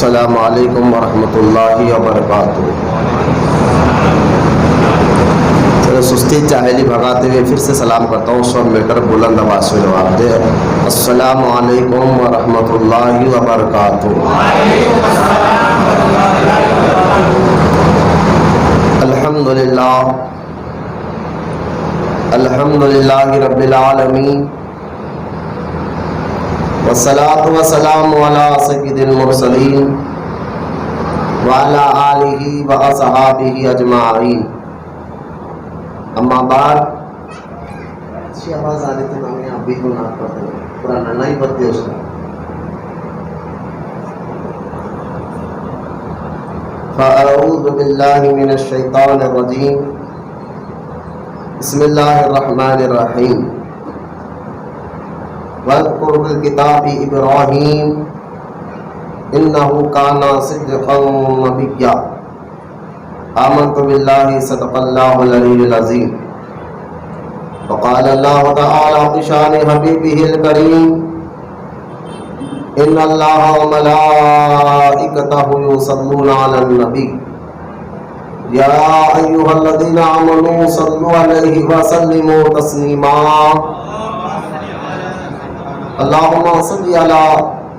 السلام علیکم ورحمۃ اللہ وبرکاتہ۔ چلو سستی چاہیلی بھگاتے ہوئے پھر سے سلام کرتا ہوں، سب مل کر بلند آواز سے جواب دے۔ السلام علیکم ورحمۃ اللہ وبرکاتہ۔ الحمد للہ رب العالمین، والصلاة والسلام علی سید المرسلین وعلی آلہ واصحابہ اجمعین، اما بعد۔ اچھی آواز آ رہی تھی، میں آپ بھی گناہ کرتے ہیں، پورا نانا ہی پڑتے اس کا۔ فاعوذ باللہ من الشیطان الرجیم، بسم اللہ الرحمن الرحیم۔ وَاذْكُرْ فِي الْكِتَابِ إِبْرَاهِيمَ إِنَّهُ كَانَ صِدِّيقًا نَبِيًّا۔ آمنت باللہ صدق اللہ العلی العظیم۔ وقال اللہ تعالی بشان حبیبہ الکریم، ان اللہ وملائکتہ یصلون علی النبی یا ایھا الذین آمنوا صلوا علیہ وسلموا تسلیما۔ اللہم صل علی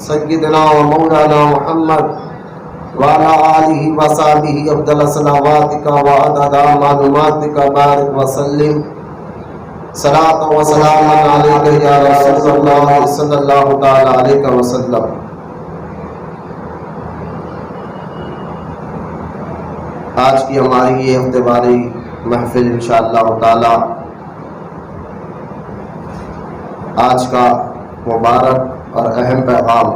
سیدنا و مولانا محمد وعلی آلہ وصحبہ افضل صلواتک وعدد معلوماتک بارک وسلم، صلاۃ و سلام علیک یا رسول اللہ صلی اللہ تعالی علیہ وسلم۔ آج کی ہماری یہ ہفتے واری محفل انشاءاللہ تعالی، آج کا مبارک اور اہم پیغام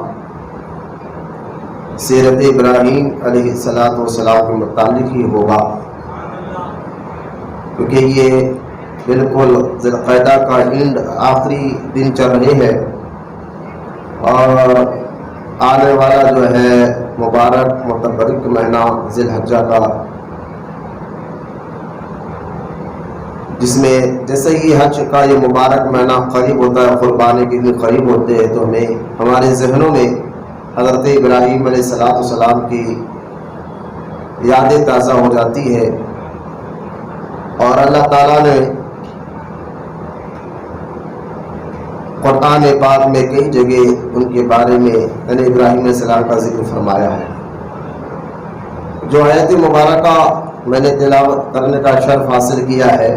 سیرت ابراہیم علیہ السلام کے متعلق ہی ہوگا، کیونکہ یہ بالکل ذی القعدہ کا اینڈ آخری دن چل رہے ہے، اور آنے والا جو ہے مبارک متبرک مہینہ ذی الحجہ کا، جس میں جیسے ہی حج کا یہ مبارک مہینہ قریب ہوتا ہے، قربانی کے دن قریب ہوتے ہیں، تو ہمارے ذہنوں میں حضرت ابراہیم علیہ السلام کی یادیں تازہ ہو جاتی ہے، اور اللہ تعالیٰ نے قرآن پاک میں کئی جگہ ان کے بارے میں یعنی ابراہیم علیہ السلام کا ذکر فرمایا ہے۔ جو آیت مبارکہ میں نے تلاوت کرنے کا شرف حاصل کیا ہے،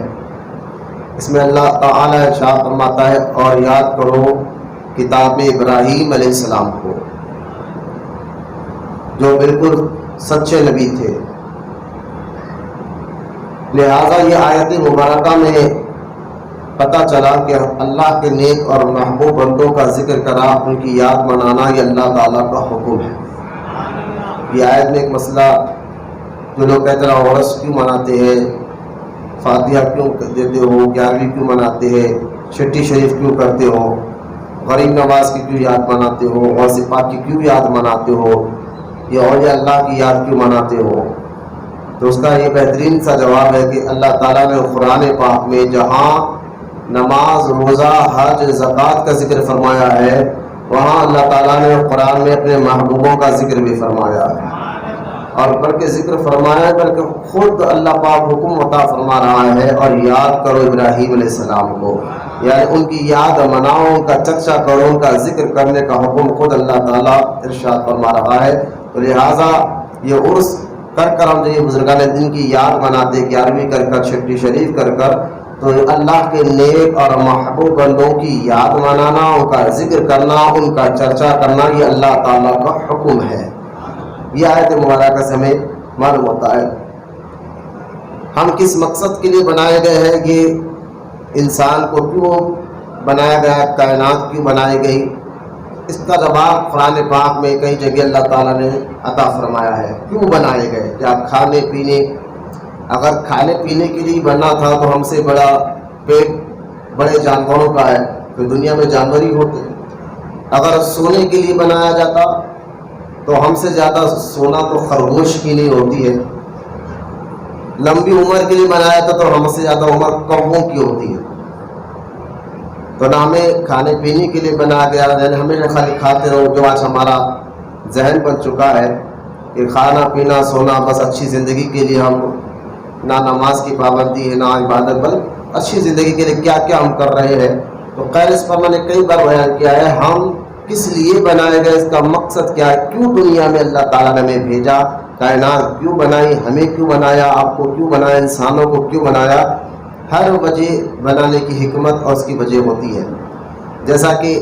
اس میں اللہ تعالیٰ ارشاد فرماتا ہے، اور یاد کرو کتاب ابراہیم علیہ السلام کو، جو بالکل سچے نبی تھے۔ لہذا یہ آیت مبارکہ میں پتہ چلا کہ اللہ کے نیک اور محبوب بندوں کا ذکر کرا، ان کی یاد منانا یہ اللہ تعالیٰ کا حکم ہے۔ یہ آیت میں ایک مسئلہ، جو لوگ کہتے ہیں عرس کیوں مناتے ہیں، فاتحہ کیوں دیتے ہو، 11ویں کیوں مناتے ہیں، چھٹی شریف کیوں کرتے ہو، غریب نواز کی کیوں یاد مناتے ہو، غوث پاک کی کیوں یاد مناتے ہو، یا اولیاء اللہ کی یاد کیوں مناتے ہو، تو اس کا یہ بہترین سا جواب ہے کہ اللہ تعالیٰ نے قرآن پاک میں جہاں نماز، روزہ، حج، زکوٰۃ کا ذکر فرمایا ہے، وہاں اللہ تعالیٰ نے قرآن میں اپنے محبوبوں کا ذکر بھی فرمایا ہے، اور بلکہ ذکر فرمایا ہے بلکہ خود اللہ پاک حکم عطا فرما رہا ہے، اور یاد کرو ابراہیم علیہ السلام کو، یعنی ان کی یاد مناؤ، ان کا چرچا کرو، ان کا ذکر کرنے کا حکم خود اللہ تعالیٰ ارشاد فرما رہا ہے۔ تو لہٰذا یہ عرس کر کر ہم جو یہ بزرگان دین کی یاد مناتے، 11ویں کر کر، چھٹی شریف کر کر، تو اللہ کے نیک اور محبوب بندوں کی یاد منانا، ان کا ذکر کرنا، ان کا چرچا کرنا، یہ اللہ تعالیٰ کا حکم ہے۔ یہ آیت مبارکہ سے ہمیں معلوم ہوتا ہے ہم کس مقصد کے لیے بنائے گئے ہیں، یہ انسان کو کیوں بنایا گیا، کائنات کیوں بنائی گئی، اس کا جواب قرآن پاک میں کئی جگہ اللہ تعالیٰ نے عطا فرمایا ہے۔ کیوں بنائے گئے؟ کیا کھانے پینے، اگر کھانے پینے کے لیے بننا تھا تو ہم سے بڑا پیٹ بڑے جانوروں کا ہے، تو دنیا میں جانور ہی ہوتے۔ اگر سونے کے لیے بنایا جاتا تو ہم سے زیادہ سونا تو خرگوش کی نہیں ہوتی ہے، لمبی عمر کے لیے بنایا تھا تو ہم سے زیادہ عمر کووں کی ہوتی ہے۔ تو نہ ہمیں کھانے پینے کے لیے بنا گیا، یعنی ہمیشہ خالی کھاتے رہو جو آج ہمارا ذہن بن چکا ہے کہ کھانا پینا سونا بس اچھی زندگی کے لیے ہم نہ نماز کی پابندی ہے نہ عبادت، بل اچھی زندگی کے لیے کیا کیا ہم کر رہے ہیں۔ تو خیر اس پر میں نے کئی بار بیان کیا ہے، ہم کس لیے بنائے گئے، اس کا مقصد کیا ہے، کیوں دنیا میں اللہ تعالیٰ نے ہمیں بھیجا، کائنات کیوں بنائی، ہمیں کیوں بنایا، آپ کو کیوں بنایا، انسانوں کو کیوں بنایا، ہر وجہ بنانے کی حکمت اور اس کی وجہ ہوتی ہے۔ جیسا کہ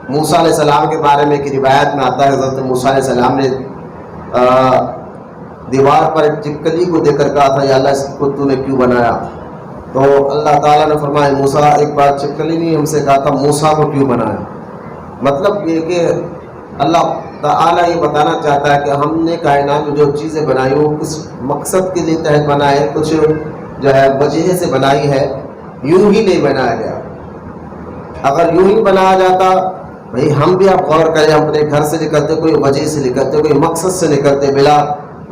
موسیٰ علیہ السلام کے بارے میں ایک روایت میں آتا ہے، حضرت موسیٰ علیہ السلام نے دیوار پر ایک چپکلی کو دیکھ کر کہا تھا یا اللہ اس کو تو نے کیوں بنایا؟ تو اللہ تعالیٰ نے فرمایا موسیٰ ایک بار چپکلی نہیں ہم سے کہا تھا موسیٰ کو کیوں بنایا؟ مطلب یہ کہ اللہ تعالیٰ یہ بتانا چاہتا ہے کہ ہم نے کائنات میں جو چیزیں بنائی وہ کس مقصد کے لیے تحت بنائے، کچھ جو ہے وجہ سے بنائی ہے، یوں ہی نہیں بنایا گیا۔ اگر یوں ہی بنایا جاتا، بھئی ہم بھی آپ غور کریں، اپنے گھر سے نکلتے کوئی وجہ سے نکلتے، کوئی مقصد سے نکلتے، بلا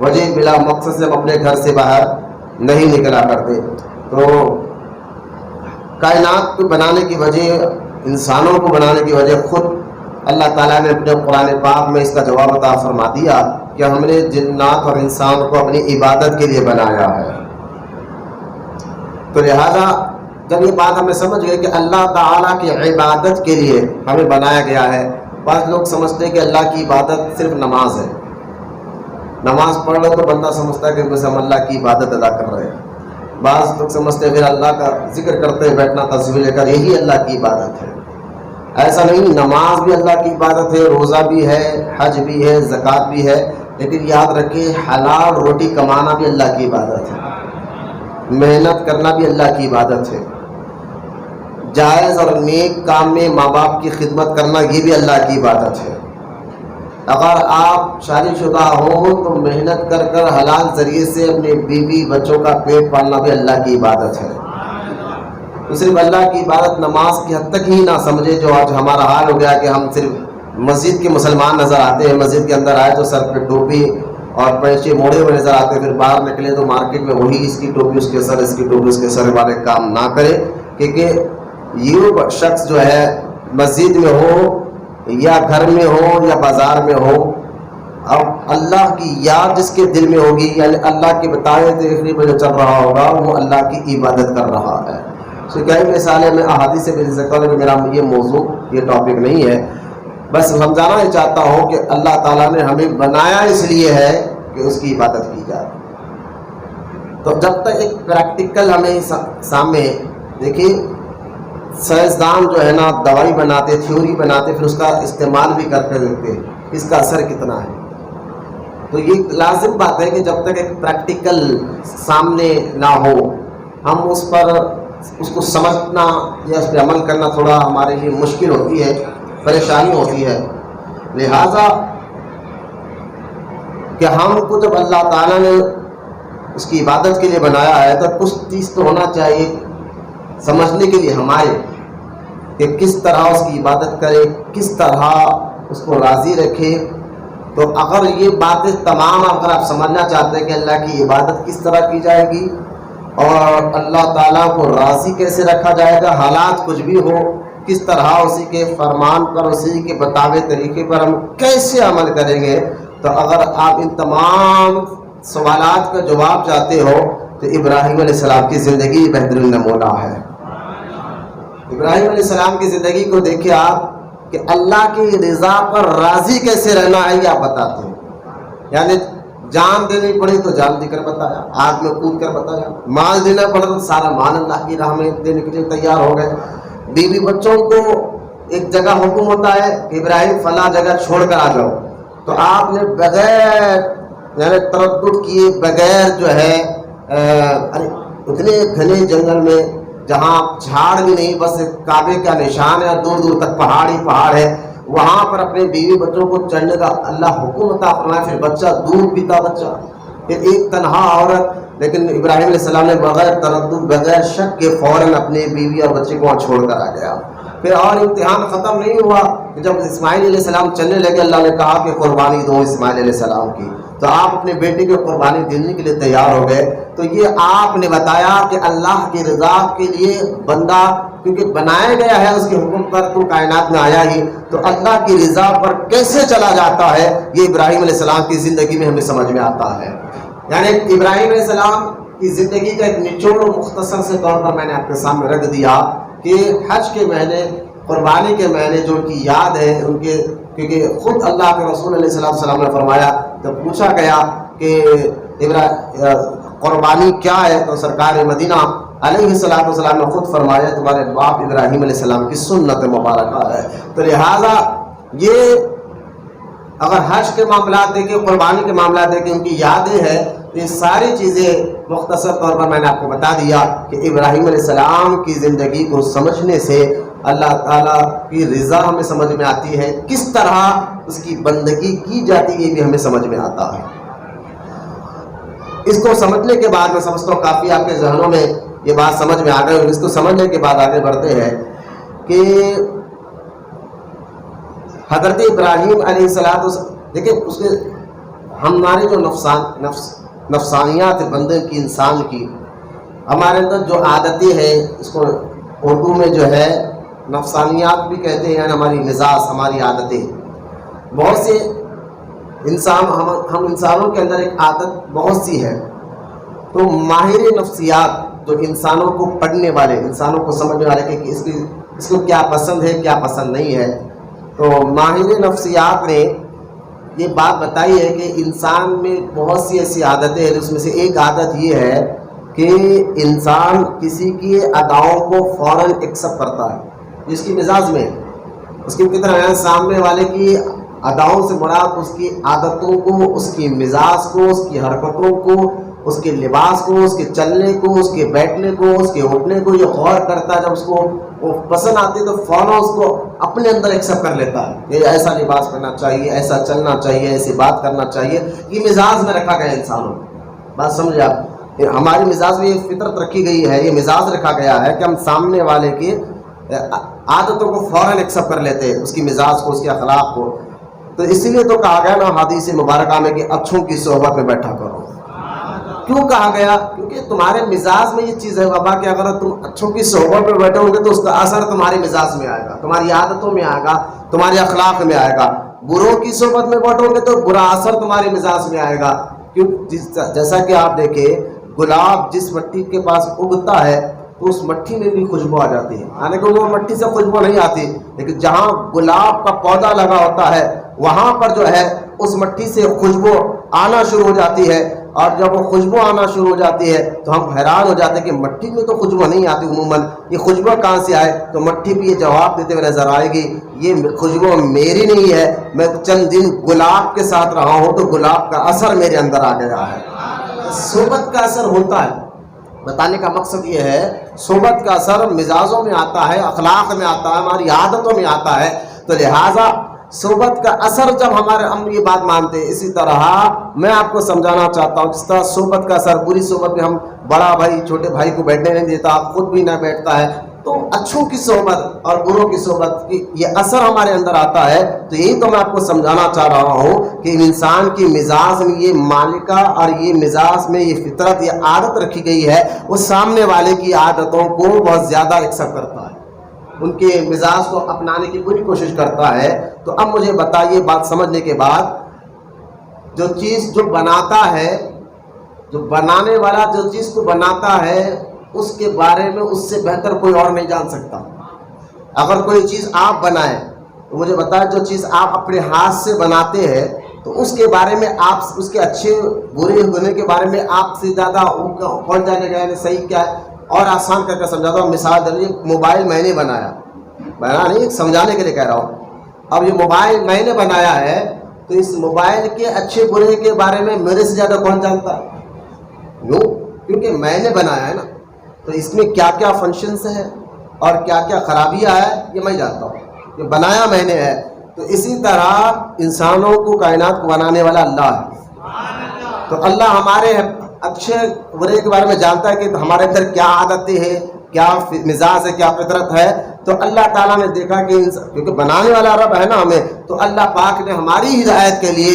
وجہ بلا مقصد سے ہم اپنے گھر سے باہر نہیں نکلا کرتے۔ تو کائنات کو بنانے کی وجہ، انسانوں کو بنانے کی وجہ خود اللہ تعالیٰ نے اپنے قرآن پاک میں اس کا جواب عطا فرما دیا کہ ہم نے جنات اور انسان کو اپنی عبادت کے لیے بنایا ہے۔ تو لہذا جب یہ بات ہمیں سمجھ گئے کہ اللہ تعالیٰ کی عبادت کے لیے ہمیں بنایا گیا ہے، بعض لوگ سمجھتے ہیں کہ اللہ کی عبادت صرف نماز ہے، نماز پڑھ لو تو بندہ سمجھتا ہے کہ بس ہم اللہ کی عبادت ادا کر رہے ہیں۔ بعض لوگ سمجھتے ہیں پھر اللہ کا ذکر کرتے بیٹھنا تصویر لے کر یہی اللہ کی عبادت ہے۔ ایسا نہیں، نماز بھی اللہ کی عبادت ہے، روزہ بھی ہے، حج بھی ہے، زکوٰۃ بھی ہے، لیکن یاد رکھیں حلال روٹی کمانا بھی اللہ کی عبادت ہے، محنت کرنا بھی اللہ کی عبادت ہے، جائز اور نیک کام میں ماں باپ کی خدمت کرنا یہ بھی اللہ کی عبادت ہے۔ اگر آپ شادی شدہ ہوں تو محنت کر کر حلال ذریعے سے اپنے بیوی بچوں کا پیٹ پالنا بھی اللہ کی عبادت ہے۔ تو صرف اللہ کی عبادت نماز کی حد تک ہی نہ سمجھے، جو آج ہمارا حال ہو گیا کہ ہم صرف مسجد کے مسلمان نظر آتے ہیں، مسجد کے اندر آئے تو سر پہ ٹوپی اور پیچھے موڑے ہوئے نظر آتے ہیں، پھر باہر نکلے تو مارکیٹ میں وہی اس کی ٹوپی اس کے سر، اس کی ٹوپی اس کے سر والے کام نہ کرے، کیونکہ یہ شخص جو ہے مسجد میں ہو یا گھر میں ہو یا بازار میں ہو، اب اللہ کی یاد جس کے دل میں ہوگی، یعنی اللہ کے بتائے طریقے پہ جو چل رہا ہوگا وہ اللہ کی عبادت کر رہا ہے۔ تو کئی مثالیں میں احادیث سے بھی ذکر کروں کہ میرا یہ موضوع یہ ٹاپک نہیں ہے، بس سمجھانا ہی چاہتا ہوں کہ اللہ تعالیٰ نے ہمیں بنایا اس لیے ہے کہ اس کی عبادت کی جائے۔ تو جب تک ایک پریکٹیکل ہمیں سامنے دیکھیے، سائنسدان جو ہے نا دوائی بناتے، تھیوری بناتے، پھر اس کا استعمال بھی کر کے دیکھتے اس کا اثر کتنا ہے۔ تو یہ لازم بات ہے کہ جب تک ایک پریکٹیکل سامنے نہ ہو، ہم اس پر اس کو سمجھنا یا اس پہ عمل کرنا تھوڑا ہمارے لیے مشکل ہوتی ہے، پریشانی ہوتی ہے۔ لہذا کہ ہم کو جب اللہ تعالیٰ نے اس کی عبادت کے لیے بنایا ہے تو کچھ چیز تو ہونا چاہیے سمجھنے کے لیے ہمارے، کہ کس طرح اس کی عبادت کرے، کس طرح اس کو راضی رکھے۔ تو اگر یہ باتیں تمام اگر آپ سمجھنا چاہتے ہیں کہ اللہ کی عبادت کس طرح کی جائے گی اور اللہ تعالیٰ کو راضی کیسے رکھا جائے گا، حالات کچھ بھی ہو، کس طرح اسی کے فرمان پر، اسی کے بتاوے طریقے پر ہم کیسے عمل کریں گے، تو اگر آپ ان تمام سوالات کا جواب چاہتے ہو تو ابراہیم علیہ السلام کی زندگی بہترین نمونہ ہے۔ ابراہیم علیہ السلام کی زندگی کو دیکھیں آپ کہ اللہ کی رضا پر راضی کیسے رہنا ہے یہ آپ بتاتے ہیں، یعنی جان دینی پڑی تو جان دے کر بتایا، آگ میں کود کر بتایا، مال دینا پڑا تو سارا مال اللہ کی راہ میں دینے کے لیے تیار ہو گئے، بیوی بچوں کو ایک جگہ حکم ہوتا ہے کہ ابراہیم فلاں جگہ چھوڑ کر آ جاؤ، تو آپ نے بغیر یعنی تردد کیے بغیر جو ہے اتنے گھنے جنگل میں جہاں جھاڑ بھی نہیں، بس کعبے کا نشان ہے، دور دور تک پہاڑ ہی پہاڑ ہے، وہاں پر اپنے بیوی بچوں کو چڑھنے کا اللہ حکم عطا فرمایا، پھر بچہ دودھ پیتا بچہ، پھر ایک تنہا عورت، لیکن ابراہیم علیہ السلام نے بغیر تردد بغیر شک کے فوراً اپنے بیوی اور بچے کو وہاں چھوڑ کر آ گیا۔ پھر اور امتحان ختم نہیں ہوا کہ جب اسماعیل علیہ السلام چلنے لگے، اللہ نے کہا کہ قربانی دو اسماعیل علیہ السلام کی، تو آپ اپنے بیٹے کی قربانی دینے کے لیے تیار ہو گئے، تو یہ آپ نے بتایا کہ اللہ کی رضا کے لیے بندہ کیونکہ بنایا گیا ہے اس کے حکم پر، تو کائنات میں آیا ہی، تو اللہ کی رضا پر کیسے چلا جاتا ہے، یہ ابراہیم علیہ السلام کی زندگی میں ہمیں سمجھ میں آتا ہے۔ یعنی ابراہیم علیہ السلام کی زندگی کا ایک نچوڑ و مختصر سے طور پر میں نے آپ کے سامنے رکھ دیا کہ حج کے مہینے، قربانی کے مہینے جو ان کی یاد ہے ان کے، کیونکہ خود اللہ کے رسول علیہ السلام نے فرمایا، جب پوچھا گیا کہ قربانی کیا ہے تو سرکار مدینہ علیہ السلام نے خود فرمایا تمہارے باپ ابراہیم علیہ السلام کی سنت مبارکہ ہے۔ تو لہٰذا یہ اگر حج کے معاملات دیکھیں، قربانی کے معاملات دیکھیں، ان کی یادیں ہیں، یہ ساری چیزیں مختصر طور پر میں نے آپ کو بتا دیا کہ ابراہیم علیہ السلام کی زندگی کو سمجھنے سے اللہ تعالیٰ کی رضا ہمیں سمجھ میں آتی ہے، کس طرح اس کی بندگی کی جاتی ہے یہ بھی ہمیں سمجھ میں آتا ہے۔ اس کو سمجھنے کے بعد میں سمجھتا ہوں کافی آپ کے ذہنوں میں یہ بات سمجھ میں آ گئی، اور اس کو سمجھنے کے بعد آگے بڑھتے ہیں کہ حضرت ابراہیم علیہ السلام، دیکھیں اس کے ہماری جو نفسانیات بندے کی، انسان کی، ہمارے اندر جو عادتیں ہیں، اس کو اردو میں جو ہے نفسانیات بھی کہتے ہیں، یعنی ہماری مزاج، ہماری عادتیں، بہت سے انسان، ہم انسانوں کے اندر ایک عادت بہت سی ہے، تو ماہر نفسیات جو انسانوں کو پڑھنے والے، انسانوں کو سمجھنے والے کہ اس کو کیا پسند ہے کیا پسند نہیں ہے، تو ماہر نفسیات نے یہ بات بتائی ہے کہ انسان میں بہت سی ایسی عادتیں ہیں، اس میں سے ایک عادت یہ ہے کہ انسان کسی کی اداؤں کو فوراً ایکسیپٹ کرتا ہے، جس کی مزاج میں اس کی طرح سامنے والے کی اداؤں سے مراد اس کی عادتوں کو، اس کی مزاج کو، اس کی حرکتوں کو، اس کے لباس کو، اس کے چلنے کو، اس کے بیٹھنے کو، اس کے اٹھنے کو، یہ غور کرتا ہے، جب اس کو وہ پسند آتی ہے تو فوراً اس کو اپنے اندر ایکسیپٹ کر لیتا ہے، یہ ایسا لباس پہننا چاہیے، ایسا چلنا چاہیے، ایسی بات کرنا چاہیے، یہ مزاج میں رکھا گیا انسانوں کو۔ بات سمجھے آپ، ہماری مزاج میں یہ فطرت رکھی گئی ہے، یہ مزاج رکھا گیا ہے کہ ہم سامنے والے کی عادتوں کو فوراً ایکسیپٹ کر لیتے ہیں، اس کی مزاج کو، اس کے اخلاق کو۔ تو اسی لیے تو کہا گیا نا حدیث مبارکہ میں کہ اچھوں کی صحبت میں بیٹھا کرو۔ کیوں کہا گیا؟ کیونکہ تمہارے مزاج میں یہ چیز ہے بابا کہ اگر تم اچھوں کی صحبت میں بیٹھو گے تو اس کا اثر تمہارے مزاج میں آئے گا، تمہاری عادتوں میں آئے گا، تمہارے اخلاق میں آئے گا۔ بروں کی صحبت میں بیٹھو گے تو برا اثر تمہارے مزاج میں آئے گا۔ کیوں؟ جیسا کہ آپ دیکھیں، گلاب جس مٹی کے پاس اگتا ہے تو اس مٹی میں بھی خوشبو آ جاتی ہے، حالانکہ وہ مٹی سے خوشبو نہیں آتی، لیکن جہاں گلاب کا پودا لگا ہوتا ہے وہاں پر جو ہے اس مٹی سے خوشبو آنا شروع ہو جاتی ہے، اور جب وہ خوشبو آنا شروع ہو جاتی ہے تو ہم حیران ہو جاتے ہیں کہ مٹی میں تو خوشبو نہیں آتی عموماً، یہ خوشبو کہاں سے آئے؟ تو مٹی بھی یہ جواب دیتے ہوئے نظر آئے گی، یہ خوشبو میری نہیں ہے، میں چند دن گلاب کے ساتھ رہا ہوں تو گلاب کا اثر میرے اندر آ گیا ہے۔ صحبت کا اثر ہوتا ہے، بتانے کا مقصد یہ ہے صحبت کا اثر مزاجوں میں آتا ہے، اخلاق میں آتا ہے، ہماری عادتوں میں آتا ہے، تو لہٰذا صحبت کا اثر جب ہم یہ بات مانتے ہیں، اسی طرح میں آپ کو سمجھانا چاہتا ہوں، جس طرح صحبت کا اثر، بری صحبت میں ہم بڑا بھائی چھوٹے بھائی کو بیٹھنے نہیں دیتا، خود بھی نہ بیٹھتا ہے، تو اچھوں کی صحبت اور بروں کی صحبت کی یہ اثر ہمارے اندر آتا ہے۔ تو یہی تو میں آپ کو سمجھانا چاہ رہا ہوں کہ انسان کی مزاج میں یہ مالکہ اور یہ مزاج میں یہ فطرت، یہ عادت رکھی گئی ہے، وہ سامنے والے کی عادتوں کو بہت زیادہ ایکسیپٹ کرتا ہے، ان کے مزاج کو اپنانے کی پوری کوشش کرتا ہے۔ تو اب مجھے بتائیے، بات سمجھنے کے بعد، جو چیز جو بناتا ہے، جو بنانے والا جو چیز کو بناتا ہے، اس کے بارے میں اس سے بہتر کوئی اور نہیں جان سکتا۔ اگر کوئی چیز آپ بنائیں تو مجھے بتائیں، جو چیز آپ اپنے ہاتھ سے بناتے ہیں تو اس کے بارے میں، آپ اس کے اچھے برے ہونے کے بارے میں آپ سے زیادہ کون جانے گا، صحیح کیا ہے؟ اور آسان کر کے سمجھاتا ہوں، مثال دے لیجیے، موبائل میں نے بنایا نہیں، سمجھانے کے لیے کہہ رہا ہوں۔ اب یہ موبائل میں نے بنایا ہے تو اس موبائل کے اچھے برے کے بارے میں میرے سے زیادہ کون جانتا ہے؟ یوں، کیونکہ میں نے بنایا ہے نا، تو اس میں کیا کیا فنکشنز ہیں اور کیا کیا خرابیاں ہیں یہ میں جانتا ہوں، یہ بنایا میں نے ہے۔ تو اسی طرح انسانوں کو، کائنات کو بنانے والا اللہ ہے، تو اللہ ہمارے اچھے برے کے بارے میں جانتا ہے کہ ہمارے اندر کیا عادتیں ہیں، کیا مزاج ہے، کیا فطرت ہے۔ تو اللہ تعالیٰ نے دیکھا کہ کیونکہ بنانے والا رب ہے نا ہمیں، تو اللہ پاک نے ہماری ہدایت کے لیے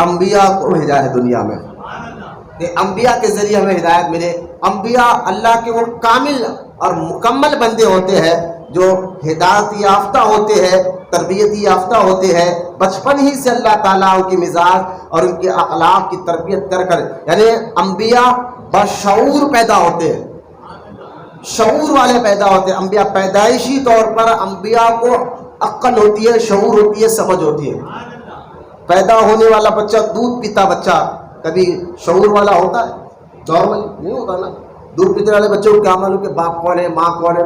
انبیاء کو بھیجا ہے دنیا میں۔ کہ انبیاء کے ذریعے ہمیں ہدایت ملے. انبیاء اللہ کے وہ کامل اور مکمل بندے ہوتے ہیں جو ہدایت یافتہ ہوتے ہیں, تربیت یافتہ ہوتے ہیں. بچپن ہی سے اللہ تعالیٰ ان کی مزاج اور ان کے اخلاق کی تربیت کر کر, یعنی انبیاء بشعور پیدا ہوتے ہیں, شعور والے پیدا ہوتے ہیں. انبیاء پیدائشی طور پر انبیاء کو عقل ہوتی ہے, شعور ہوتی ہے, سمجھ ہوتی ہے. پیدا ہونے والا بچہ, دودھ پیتا بچہ کبھی شعور والا ہوتا ہے؟ نارمل نہیں ہوتا نا. دودھ پینے والے بچوں کو کیا معلوم کہ باپ کون ہے, ماں کون ہے,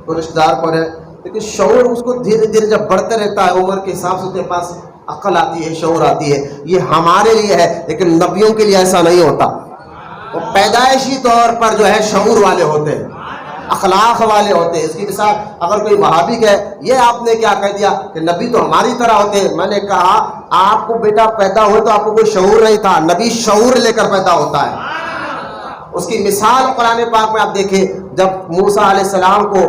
کوئی رشتے دار کون ہے. لیکن شعور اس کو دھیرے دھیرے جب بڑھتے رہتا ہے, عمر کے حساب سے اس کے پاس عقل آتی ہے, شعور آتی ہے. یہ ہمارے لیے ہے, لیکن نبیوں کے لیے ایسا نہیں ہوتا. وہ پیدائشی طور پر جو ہے شعور والے ہوتے ہیں, اخلاق والے ہوتے ہیں. اس کی مثال اگر کوئی وہابی کہے یہ آپ نے کیا کہہ دیا کہ نبی تو ہماری طرح ہوتے ہیں. میں نے کہا آپ کو بیٹا پیدا ہوئے تو آپ کو کوئی شعور نہیں تھا, نبی شعور لے کر پیدا ہوتا ہے. اس کی مثال قرآن پاک میں آپ دیکھیں, جب موسیٰ علیہ السلام کو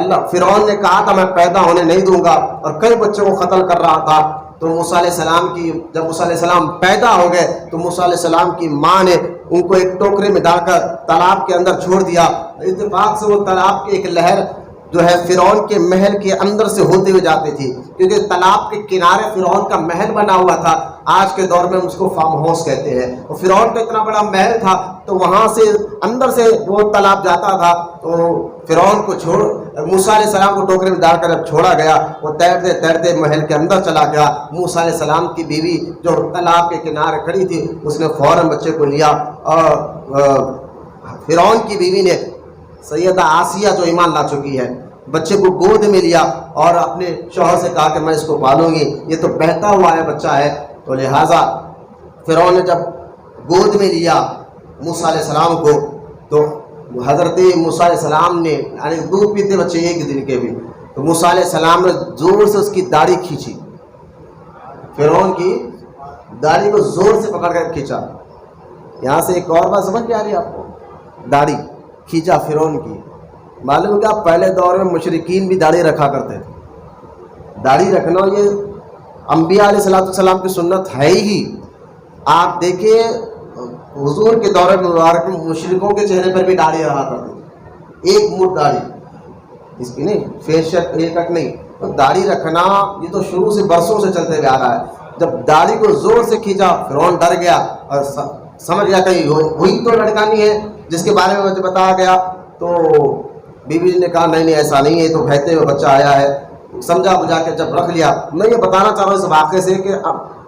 اللہ فرعون نے کہا تھا میں پیدا ہونے نہیں دوں گا اور کئی بچوں کو قتل کر رہا تھا, تو موسیٰ علیہ السلام کی جب موسیٰ علیہ السلام پیدا ہو گئے تو موسیٰ علیہ السلام کی ماں نے ان کو ایک ٹوکرے میں ڈال کر تالاب کے اندر چھوڑ دیا. اتفاق سے وہ تالاب کی ایک لہر جو ہے فرعون کے محل کے اندر سے ہوتے ہوئے جاتی تھی, کیونکہ تالاب کے کنارے فرعون کا محل بنا ہوا تھا. آج کے دور میں اس کو فارم ہاؤس کہتے ہیں. اور فرعون کا اتنا بڑا محل تھا تو وہاں سے اندر سے وہ تالاب جاتا تھا. تو فرعون کو موسیٰ علیہ السلام کو ٹوکرے میں ڈال کر جب چھوڑا گیا, وہ تیرتے تیرتے محل کے اندر چلا گیا. موسیٰ علیہ السلام کی بیوی جو تالاب کے کنارے کھڑی تھی اس نے فوراً بچے کو لیا, اور فرعون کی بیوی نے سیدہ آسیہ جو ایمان لا چکی ہے, بچے کو گود میں لیا اور اپنے شوہر سے کہا کہ میں اس کو پالوں گی, یہ تو بہتا ہوا ہے بچہ ہے. تو لہٰذا فرعون نے جب گود میں لیا موسیٰ علیہ السلام کو, تو حضرت موسیٰ علیہ السلام نے, یعنی دودھ پیتے بچے ایک دن کے بھی, تو موسیٰ علیہ السلام نے زور سے اس کی داڑھی کھینچی, فرعون کی داڑھی کو زور سے پکڑ کر کھینچا. یہاں سے ایک اور بات سمجھ میں آ رہی ہے آپ کو, داڑھی کھینچا فرعون کی. معلوم کیا پہلے دور میں مشرکین بھی داڑھی رکھا کرتے تھے. داڑھی رکھنا یہ انبیاء علیہ السلام کی سنت ہے ہی. آپ دیکھیں حضور کے دور مبارک میں مشرکوں کے چہرے پر بھی داڑھی رہا کرتی تھی, ایک مٹھ داڑھی, اس کی نہیں فیشر ایک نہیں. تو داڑھی رکھنا یہ تو شروع سے برسوں سے چلتے ہوئے آ رہا ہے. جب داڑھی کو زور سے کھینچا فرعون ڈر گیا اور سمجھ گیا کہیں وہی تو لڑکا نہیں ہے جس کے بارے میں مجھے بتایا گیا. تو بیوی نے کہا نہیں ایسا نہیں ہے, تو بہتے ہوئے بچہ آیا ہے. سمجھا بجھا کے جب رکھ لیا. میں یہ بتانا چاہ رہا ہوں اس واقعے سے کہ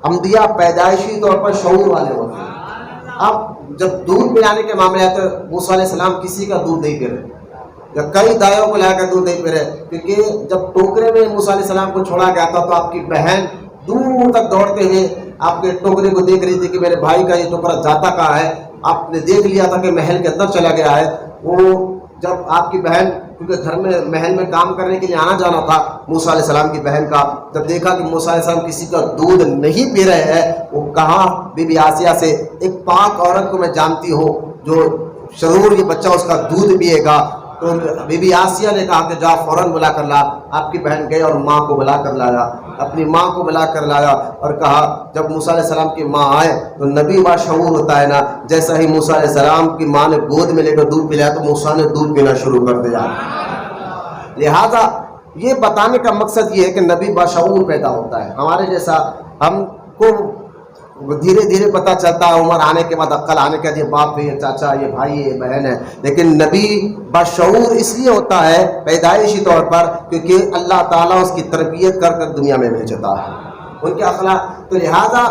انبیاء پیدائشی طور پر شعور والے ہوتے ہیں. اب جب دودھ پلانے کے معاملے آتے موسیٰ علیہ السلام کسی کا دودھ نہیں پی رہے, یا کئی دائیوں کو لا کر دودھ نہیں پی رہے, کیونکہ جب ٹوکرے میں موسیٰ علیہ السلام کو چھوڑا گیا تھا تو آپ کی بہن دور تک دوڑتے ہوئے آپ کے ٹوکرے کو دیکھ رہی تھی کہ میرے بھائی کا یہ ٹوکرا جاتا کہاں ہے. آپ نے دیکھ لیا تھا کہ محل کے اندر چلا گیا ہے. وہ جب آپ کی بہن, کیونکہ گھر میں محل میں کام کرنے کے لیے آنا جانا تھا موسیٰ علیہ السلام کی بہن کا, جب دیکھا کہ موسیٰ علیہ السلام کسی کا دودھ نہیں پی رہے ہیں, وہ کہا بی بی آسیہ سے ایک پاک عورت کو میں جانتی ہوں جو ضرور یہ بچہ اس کا دودھ پیے گا. تو بی بی آسیہ نے کہا کہ جا فوراً بلا کر لا. آپ کی بہن گئی اور ماں کو بلا کر لایا, اپنی ماں کو بلا کر لایا اور کہا. جب موسیٰ علیہ السلام کی ماں آئے تو نبی باشعور ہوتا ہے نا, جیسا ہی موسیٰ علیہ السلام کی ماں نے گود میں لے کر دودھ پلایا تو موسیٰ نے دودھ پینا شروع کر دیا. لہذا یہ بتانے کا مقصد یہ ہے کہ نبی باشعور پیدا ہوتا ہے. ہمارے جیسا ہم کو دھیرے دھیرے پتہ چلتا ہے, عمر آنے کے بعد عقل آنے کے بعد یہ باپ ہے, یہ چاچا, یہ بھائی ہے, یہ بہن ہے. لیکن نبی باشعور اس لیے ہوتا ہے پیدائشی طور پر کیونکہ اللہ تعالیٰ اس کی تربیت کر کر دنیا میں بھیجتا ہے, ان کے اخلاق. تو لہذا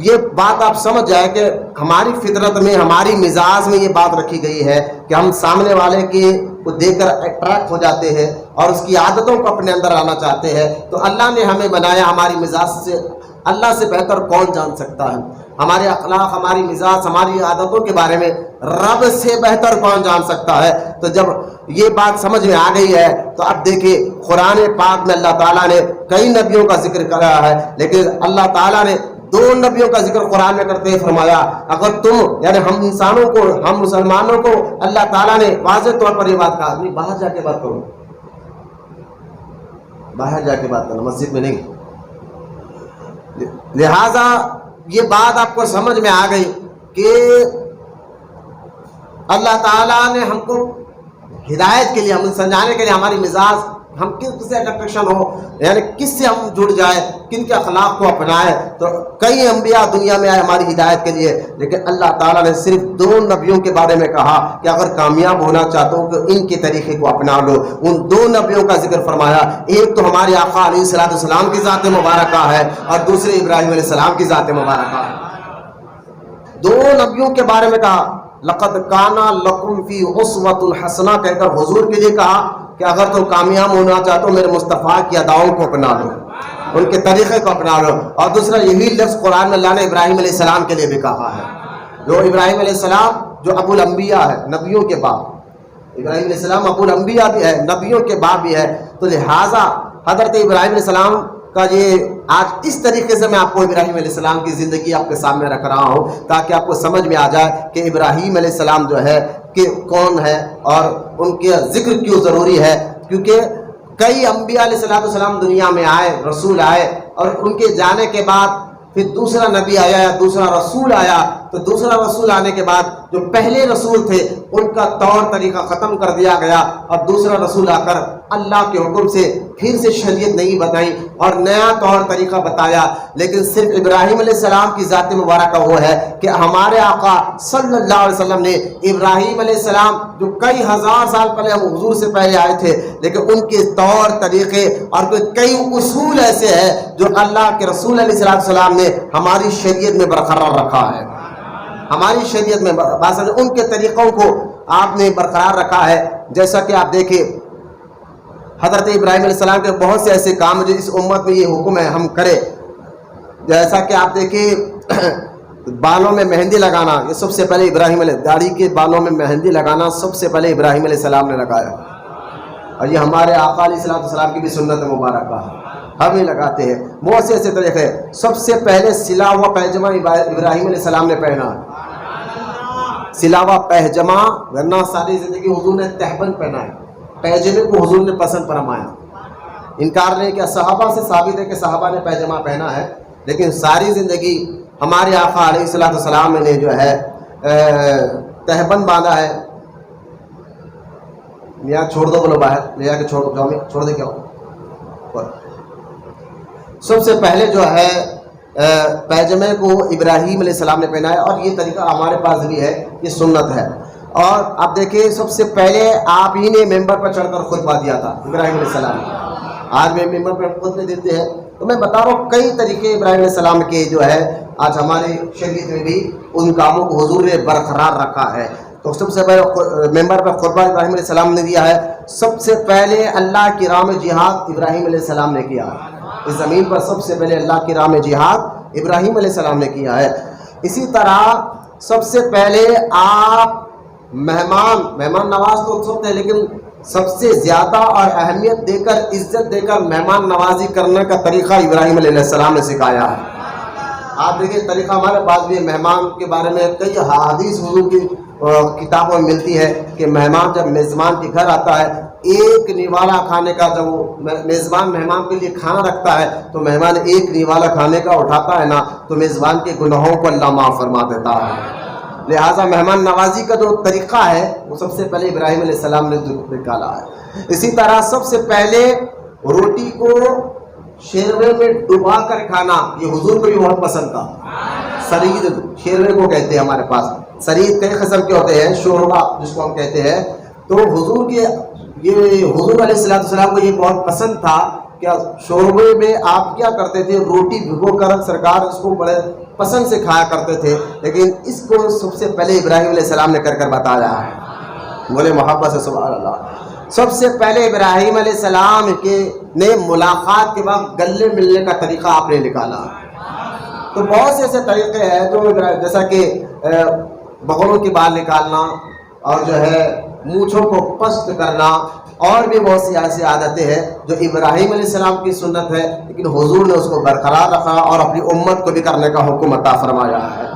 یہ بات آپ سمجھ جائے کہ ہماری فطرت میں, ہماری مزاج میں یہ بات رکھی گئی ہے کہ ہم سامنے والے کی کو دیکھ کر اٹریکٹ ہو جاتے ہیں اور اس کی عادتوں کو اپنے اندر لانا چاہتے ہیں. تو اللہ نے ہمیں بنایا, ہماری مزاج سے اللہ سے بہتر کون جان سکتا ہے. ہمارے اخلاق, ہماری مزاج, ہماری عادتوں کے بارے میں رب سے بہتر کون جان سکتا ہے. تو جب یہ بات سمجھ میں آ گئی ہے تو اب دیکھیں قرآن پاک میں اللہ تعالیٰ نے کئی نبیوں کا ذکر کرا ہے, لیکن اللہ تعالیٰ نے 2 نبیوں کا ذکر قرآن میں کرتے ہوئے فرمایا اگر تم یعنی ہم انسانوں کو, ہم مسلمانوں کو اللہ تعالیٰ نے واضح طور پر یہ بات کہا نہیں باہر جا کے بات کرو, باہر جا کے بات کرنا, مسجد میں نہیں. لہذا یہ بات آپ کو سمجھ میں آ گئی کہ اللہ تعالیٰ نے ہم کو ہدایت کے لیے، ہم سمجھانے کے لیے ہماری مزاج ہم کس سے اٹریکشن ہو، یعنی کس سے ہم جڑ جائے، کن کے اخلاق کو اپنائے. تو کئی انبیاء دنیا میں آئے ہماری ہدایت کے لیے، لیکن اللہ تعالیٰ نے صرف 2 نبیوں کے بارے میں کہا کہ اگر کامیاب ہونا چاہتے ہو کہ ان کے طریقے کو اپنا لو. ان 2 نبیوں کا ذکر فرمایا، ایک تو ہمارے آقا علیہ الصلوۃ والسلام کی ذات مبارکہ ہے اور دوسرے ابراہیم علیہ السلام کی ذات مبارکہ ہے. 2 نبیوں کے بارے میں کہا لقد کان لکم فی اسوۃ حسنہ کہہ کر حضور کے لیے کہا کہ اگر تم کامیاب ہونا چاہتے ہو میرے مصطفیٰ کی اداؤں کو اپنا لو، ان کے طریقے کو اپنا لو. اور دوسرا یہی لفظ قرآن میں اللہ نے ابراہیم علیہ السلام کے لیے بھی کہا ہے. جو ابراہیم علیہ السلام جو ابو الانبیاء ہے، نبیوں کے باپ، ابراہیم علیہ السلام ابو الانبیاء بھی ہے، نبیوں کے باپ بھی ہے. تو لہٰذا حضرت ابراہیم علیہ السلام کا یہ آج اس طریقے سے میں آپ کو ابراہیم علیہ السلام کی زندگی آپ کے سامنے رکھ رہا ہوں تاکہ آپ کو سمجھ میں آ جائے کہ ابراہیم علیہ السلام جو ہے کہ کون ہے اور ان کے ذکر کیوں ضروری ہے. کیونکہ کئی انبیاء علیہ السلام دنیا میں آئے، رسول آئے، اور ان کے جانے کے بعد پھر دوسرا نبی آیا یا دوسرا رسول آیا. تو دوسرا رسول آنے کے بعد جو پہلے رسول تھے ان کا طور طریقہ ختم کر دیا گیا اور دوسرا رسول آ کر اللہ کے حکم سے پھر سے شریعت نہیں بتائی اور نیا طور طریقہ بتایا. لیکن صرف ابراہیم علیہ السلام کی ذات مبارکہ وہ ہے کہ ہمارے آقا صلی اللہ علیہ وسلم نے ابراہیم علیہ السلام جو کئی ہزار سال پہلے ہم حضور سے پہلے آئے تھے، لیکن ان کے طور طریقے اور کئی اصول ایسے ہیں جو اللہ کے رسول علیہ السلام نے ہماری شریعت میں برقرار رکھا ہے. ہماری شریعت میں ان کے طریقوں کو آپ نے برقرار رکھا ہے. جیسا کہ آپ دیکھیں حضرت ابراہیم علیہ السلام کے بہت سے ایسے کام جو اس امت میں یہ حکم ہے ہم کریں. جیسا کہ آپ دیکھیں بالوں میں مہندی لگانا، یہ سب سے پہلے ابراہیم علیہ، داڑھی کے بالوں میں مہندی لگانا سب سے پہلے ابراہیم علیہ السلام نے لگایا. اور یہ ہمارے آقا علیہ السلام کی بھی سنت مبارکہ ہے، ہم ہی لگاتے ہیں. بہت سے ایسے طریقے. سب سے پہلے سلا ہوا پیجامہ ابراہیم علیہ السلام نے پہنا، سلا ہوا پیجامہ، ورنہ ساری زندگی حضور نے تہبند پہنا ہے. پیجامے کو حضور نے پسند فرمایا. انکار نہیں کیا، صحابہ سے ثابت ہے کہ صحابہ نے پیجامہ پہنا ہے، لیکن ساری زندگی ہمارے آقا علیہ السلام نے جو ہے تہبند باندھا ہے. میاں چھوڑ دو، بولو باہر لے جا کے چھوڑ دے. کیا سب سے پہلے جو ہے پیجامے کو ابراہیم علیہ السلام نے پہنا ہے، اور یہ طریقہ ہمارے پاس بھی ہے، یہ سنت ہے. اور آپ دیکھیں سب سے پہلے آپ ہی نے ممبر پر چڑھ کر خطبہ دیا تھا ابراہیم علیہ السلام. آج میں ممبر پر خطبے دیتے ہیں تو میں بتا رہا ہوں کئی طریقے ابراہیم علیہ السلام کے جو ہے آج ہمارے شریعت میں بھی ان کاموں کو حضور نے برقرار رکھا ہے. تو سب سے پہلے ممبر پر خطبہ ابراہیم علیہ السلام نے دیا ہے. سب سے پہلے اللہ کی راہ میں جہاد ابراہیم علیہ السلام نے کیا. اس زمین پر سب سے پہلے اللہ کی راہ میں جہاد ابراہیم علیہ السلام نے کیا ہے. اسی طرح سب سے پہلے آپ مہمان نواز تو سب تھے، لیکن سب سے زیادہ اور اہمیت دے کر، عزت دے کر مہمان نوازی کرنے کا طریقہ ابراہیم علیہ السلام نے سکھایا ہے. آپ دیکھیں طریقہ ہمارے پاس بھی مہمان کے بارے میں کئی حدیث حضور کی کتابوں میں ملتی ہے کہ مہمان جب میزبان کے گھر آتا ہے، ایک نیوالا کھانے کا، جب وہ میزبان مہمان کے لیے کھانا رکھتا ہے تو مہمان ایک نیوالا کھانے کا اٹھاتا ہے نا، تو میزبان کے گناہوں کو اللہ معاف فرما دیتا ہے. لہٰذا مہمان نوازی کا جو طریقہ ہے وہ سب سے پہلے ابراہیم علیہ السلام نے نکالا ہے. اسی طرح سب سے پہلے روٹی کو شیروے میں ڈبا کر کھانا، یہ حضور کو بھی بہت پسند تھا. سرید شیروے کو کہتے ہیں ہمارے پاس. سرید کئی قسم کے ہوتے ہیں، شوربا جس کو ہم کہتے ہیں. تو حضور کے یہ حضور علیہ السلام کو یہ بہت پسند تھا. کیا شوربے میں آپ کیا کرتے تھے، روٹی بھگو کر سرکار اس کو بڑے پسند سے کھایا کرتے تھے. لیکن اس کو سب سے پہلے ابراہیم علیہ السلام نے کر بتایا ہے. بولے محبت سے سبحان اللہ. سب سے پہلے ابراہیم علیہ السلام کے نے ملاقات کے وقت گلے ملنے کا طریقہ آپ نے نکالا. تو بہت سے ایسے طریقے ہیں جو جیسا کہ بغلوں کے بال نکالنا اور جو ہے مونچھوں کو پست کرنا، اور بھی بہت سی ایسی عادتیں ہیں جو ابراہیم علیہ السلام کی سنت ہے، لیکن حضور نے اس کو برقرار رکھا اور اپنی امت کو بھی کرنے کا حکم عطا فرمایا ہے.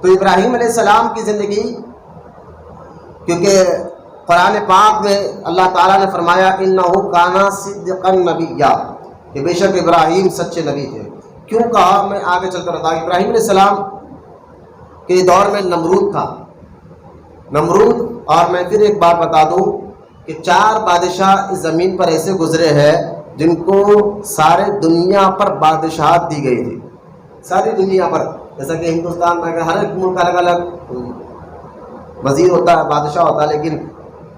تو ابراہیم علیہ السلام کی زندگی، کیونکہ قرآن پاک میں اللہ تعالیٰ نے فرمایا انہ کان صدقا نبیا، کہ بے شک ابراہیم سچے نبی تھے. کیوں کہا میں آگے چل کر بتاؤں. ابراہیم علیہ السلام کے دور میں نمرود تھا. نمرود، اور میں پھر ایک بات بتا دوں کہ 4 بادشاہ اس زمین پر ایسے گزرے ہیں جن کو سارے دنیا پر بادشاہت دی گئی تھی. ساری دنیا پر، جیسا کہ ہندوستان میں ہر ایک ملک کا الگ الگ وزیر ہوتا ہے، بادشاہ ہوتا ہے، لیکن